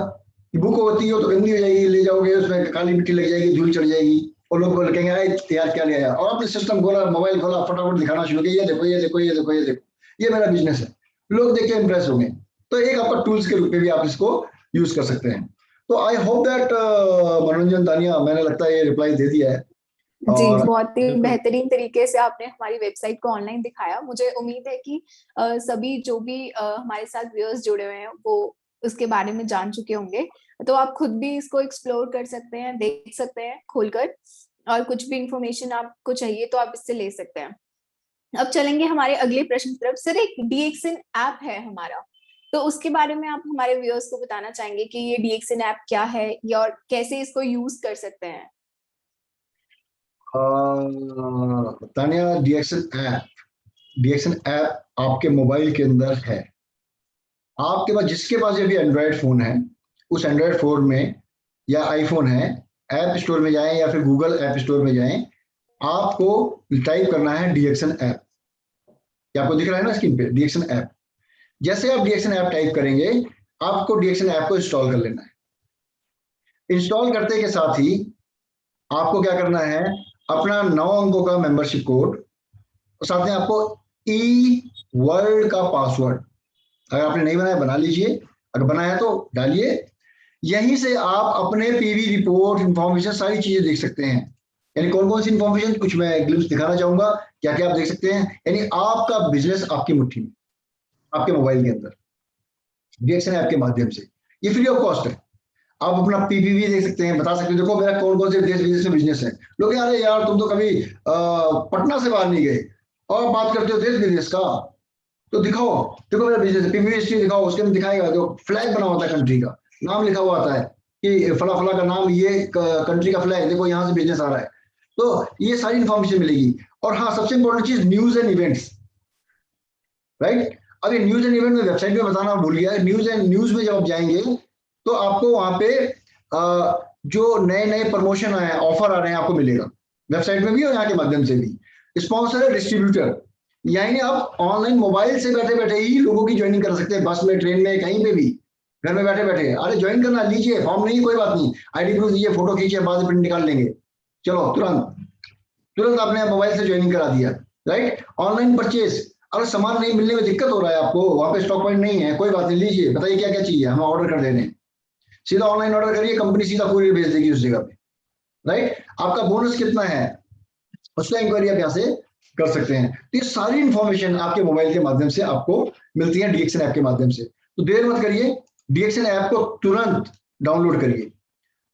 बुक होती हो तो गंदी हो जाएगी, ले जाओगे उसमें काली मिट्टी लग जाएगी, धूल चढ़ जाएगी, और लोग कहेंगे यार क्या लिया, और आपने सिस्टम खोला, मोबाइल खोला, फटाफट दिखाना शुरू किया, ये देखो ये देखो ये देखो ये देखो, ये मेरा बिजनेस है, लोग देख के इंप्रेस होंगे। तो एक आपका टूल्स के रूप में भी आप इसको यूज कर सकते हैं। तो आई होप दैट मनोरंजन दानिया, मैंने लगता है ये रिप्लाई दे दिया है। जी, और बहुत ही बेहतरीन तरीके से आपने हमारी वेबसाइट को ऑनलाइन दिखाया। मुझे उम्मीद है कि सभी जो भी हमारे साथ व्यूअर्स जुड़े हुए हैं वो उसके बारे में जान चुके होंगे। तो आप खुद भी इसको एक्सप्लोर कर सकते हैं, देख सकते हैं खोलकर, और कुछ भी इंफॉर्मेशन आपको चाहिए तो आप इससे ले सकते हैं। अब चलेंगे हमारे अगले प्रश्न की तरफ। सर, एक डीएक्सन ऐप है हमारा, तो उसके बारे में आप हमारे व्यूअर्स को बताना चाहेंगे कि ये डीएक्सन ऐप क्या है या और कैसे इसको यूज कर सकते हैं। तानिया, डीएक्शन ऐप आपके मोबाइल के अंदर है। आपके पास, जिसके पास ये भी एंड्रॉयड फोन है, उस एंड्रॉयड फोन में या आईफोन है, ऐप स्टोर में जाएं या फिर गूगल ऐप स्टोर में जाएं, आपको टाइप करना है डीएक्शन ऐप। ये आपको दिख रहा है ना स्क्रीन पे, डीएक्शन ऐप। जैसे आप डीएक्शन ऐप टाइप करेंगे, आपको डीएक्शन ऐप को इंस्टॉल कर लेना है। इंस्टॉल करते के साथ ही आपको क्या करना है, अपना 9 अंकों का मेंबरशिप कोड, साथ में आपको ई वर्ल्ड का पासवर्ड, अगर आपने नहीं बनाया बना लीजिए, अगर बनाया तो डालिए। यहीं से आप अपने पीवी रिपोर्ट, इंफॉर्मेशन, सारी चीजें देख सकते हैं। यानी कौन कौन सी इंफॉर्मेशन, कुछ मैं ग्लिम्स दिखाना चाहूंगा, क्या क्या आप देख सकते हैं। यानी आपका बिजनेस आपकी मुट्ठी में, आपके मोबाइल के अंदर, डीएक्शन ऐप के माध्यम से। ये फ्री ऑफ कॉस्ट है। आप अपना पीपीवी देख सकते हैं, बता सकते हैं देखो मेरा कौन कौन से देश विदेश में बिजनेस है। लोग अरे यार तुम तो कभी पटना से बाहर नहीं गए और बात करते हो देश विदेश का, तो दिखाओ, देखो मेरा बिजनेस है, पीपीवी हिस्ट्री दिखाओ। उसके अंदर दिखाएगा, जो फ्लैग बना होता है कंट्री का, नाम लिखा हुआ आता है कि फला फला का नाम, ये कंट्री का फ्लैग, देखो यहाँ से बिजनेस आ रहा है। तो ये सारी इंफॉर्मेशन मिलेगी। और हाँ, सबसे इंपॉर्टेंट चीज, न्यूज एंड इवेंट्स, राइट। अब ये न्यूज एंड इवेंट में वेबसाइट में बताना भूल गया। न्यूज में जब आप जाएंगे तो आपको वहां पे जो नए नए प्रमोशन आए, ऑफर आ रहे हैं, आपको मिलेगा वेबसाइट में भी और यहाँ के माध्यम से भी। स्पॉन्सर है, डिस्ट्रीब्यूटर, यानी आप ऑनलाइन मोबाइल से बैठे बैठे ही लोगों की ज्वाइनिंग कर सकते हैं, बस में, ट्रेन में, कहीं पे भी, घर में बैठे बैठे। अरे ज्वाइन करना, लीजिए, फॉर्म नहीं, कोई बात नहीं, आईडी प्रूफ दीजिए, फोटो खींचिए, बाद में प्रिंट निकाल लेंगे, चलो तुरंत आपने मोबाइल से ज्वाइनिंग करा दिया, राइट। ऑनलाइन परचेज, अगर सामान नहीं मिलने में दिक्कत हो रहा है आपको, वहां पे स्टॉक पॉइंट नहीं है, कोई बात नहीं, लीजिए, बताइए क्या क्या चाहिए, हम ऑर्डर कर दे रहे हैं। सीधा ऑनलाइन ऑर्डर करिए, कंपनी सीधा कुरियर भेज देगी उस जगह पे, राइट। आपका बोनस कितना है, उसका इंक्वायरी आप यहाँ से कर सकते हैं। तो ये सारी इंफॉर्मेशन आपके मोबाइल के माध्यम से आपको मिलती है डीएक्शन ऐप के माध्यम से। तो देर मत करिए, डीएक्शन ऐप को तुरंत डाउनलोड करिए।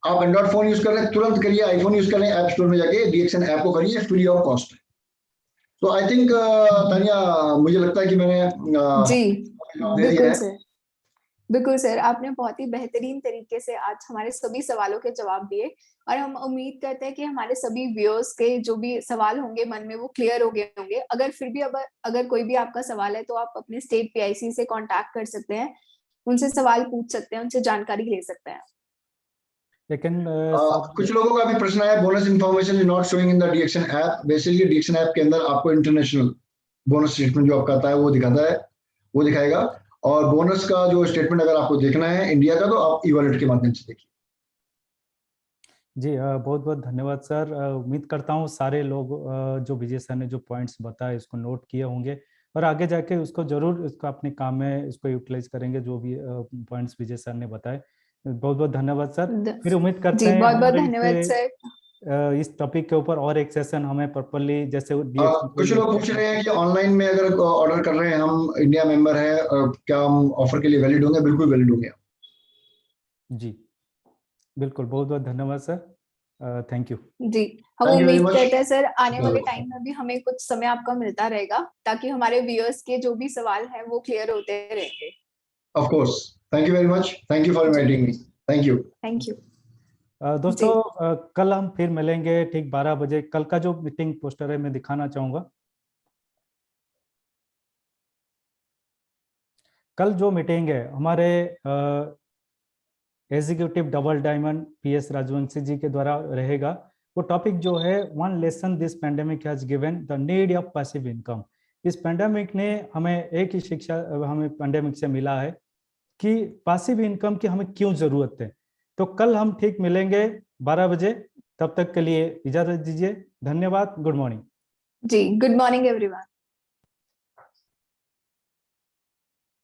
आप एंड्रॉइड फोन यूज कर रहे हैं, तुरंत करिए, आईफोन यूज कर रहे हैं, ऐप स्टोर में जाके डीएक्शन ऐप को करिए, फ्री ऑफ कॉस्ट। तो आई थिंक तानिया, मुझे लगता है कि मैंने जी दे दिया है। बिल्कुल सर, आपने बहुत ही बेहतरीन तरीके से आज हमारे सभी सवालों के जवाब दिए, और हम उम्मीद करते हैं कि हमारे सभी व्यूअर्स के जो भी सवाल होंगे मन में, वो क्लियर हो गए होंगे। अगर फिर भी अगर कोई भी आपका सवाल है तो आप अपने स्टेट पीआईसी से कांटेक्ट कर सकते हैं, उनसे सवाल पूछ सकते हैं, उनसे जानकारी ले सकते हैं। लेकिन कुछ लोगों का भी प्रश्न है, bonus information is not showing in the DXN app. Basically DXN app के अंदर आपको इंटरनेशनल बोनस स्टेटमेंट जो आपका आता है वो दिखाता है, वो दिखाएगा। और बोनस का जो स्टेटमेंट अगर आपको देखना है इंडिया का, तो आप ई-वॉलेट के माध्यम से देखिए। जी बहुत बहुत धन्यवाद सर। उम्मीद करता हूँ सारे लोग जो विजय सर ने जो पॉइंट्स बताए इसको नोट किए होंगे और आगे जाके उसको जरूर इसको अपने काम में इसको यूटिलाइज करेंगे, जो भी पॉइंट्स विजय सर ने बताए। बहुत बहुत धन्यवाद सर। फिर उम्मीद करते हैं बहुत बहुत धन्यवाद सर। इस टॉपिक के ऊपर और एक सेशन हमें प्रॉपर्ली, जैसे कुछ लोग पूछ रहे हैं कि ऑनलाइन में अगर ऑर्डर कर रहे हैं, हम इंडिया मेंबर है, क्या हम ऑफर के लिए वैलिड होंगे? बिल्कुल वैलिड होंगे। जी बिल्कुल, बहुत बहुत धन्यवाद सर। थैंक यू जी। हम उम्मीद करते हैं सर आने वाले टाइम में भी हमें कुछ समय आपका मिलता रहेगा, ताकि हमारे व्यूअर्स के जो भी सवाल हैं वो क्लियर होते रहेंगे। Of course, thank you very much, thank you for inviting me, thank you. Thank you दोस्तों, कल हम फिर मिलेंगे ठीक 12 बजे। कल का जो मीटिंग पोस्टर है मैं दिखाना चाहूंगा। कल जो मीटिंग है हमारे executive double diamond PS Rajvanshi ji के द्वारा रहेगा। वो टॉपिक जो है, one lesson this pandemic has given, the need of passive income. इस पैंडेमिक ने हमें एक ही शिक्षा हमें पैंडेमिक से मिला है कि पैसिव इनकम की हमें क्यों जरूरत है। तो कल हम ठीक मिलेंगे 12 बजे। तब तक के लिए इजाजत दीजिए। धन्यवाद। Good morning. जी, गुड मॉर्निंग एवरीवन।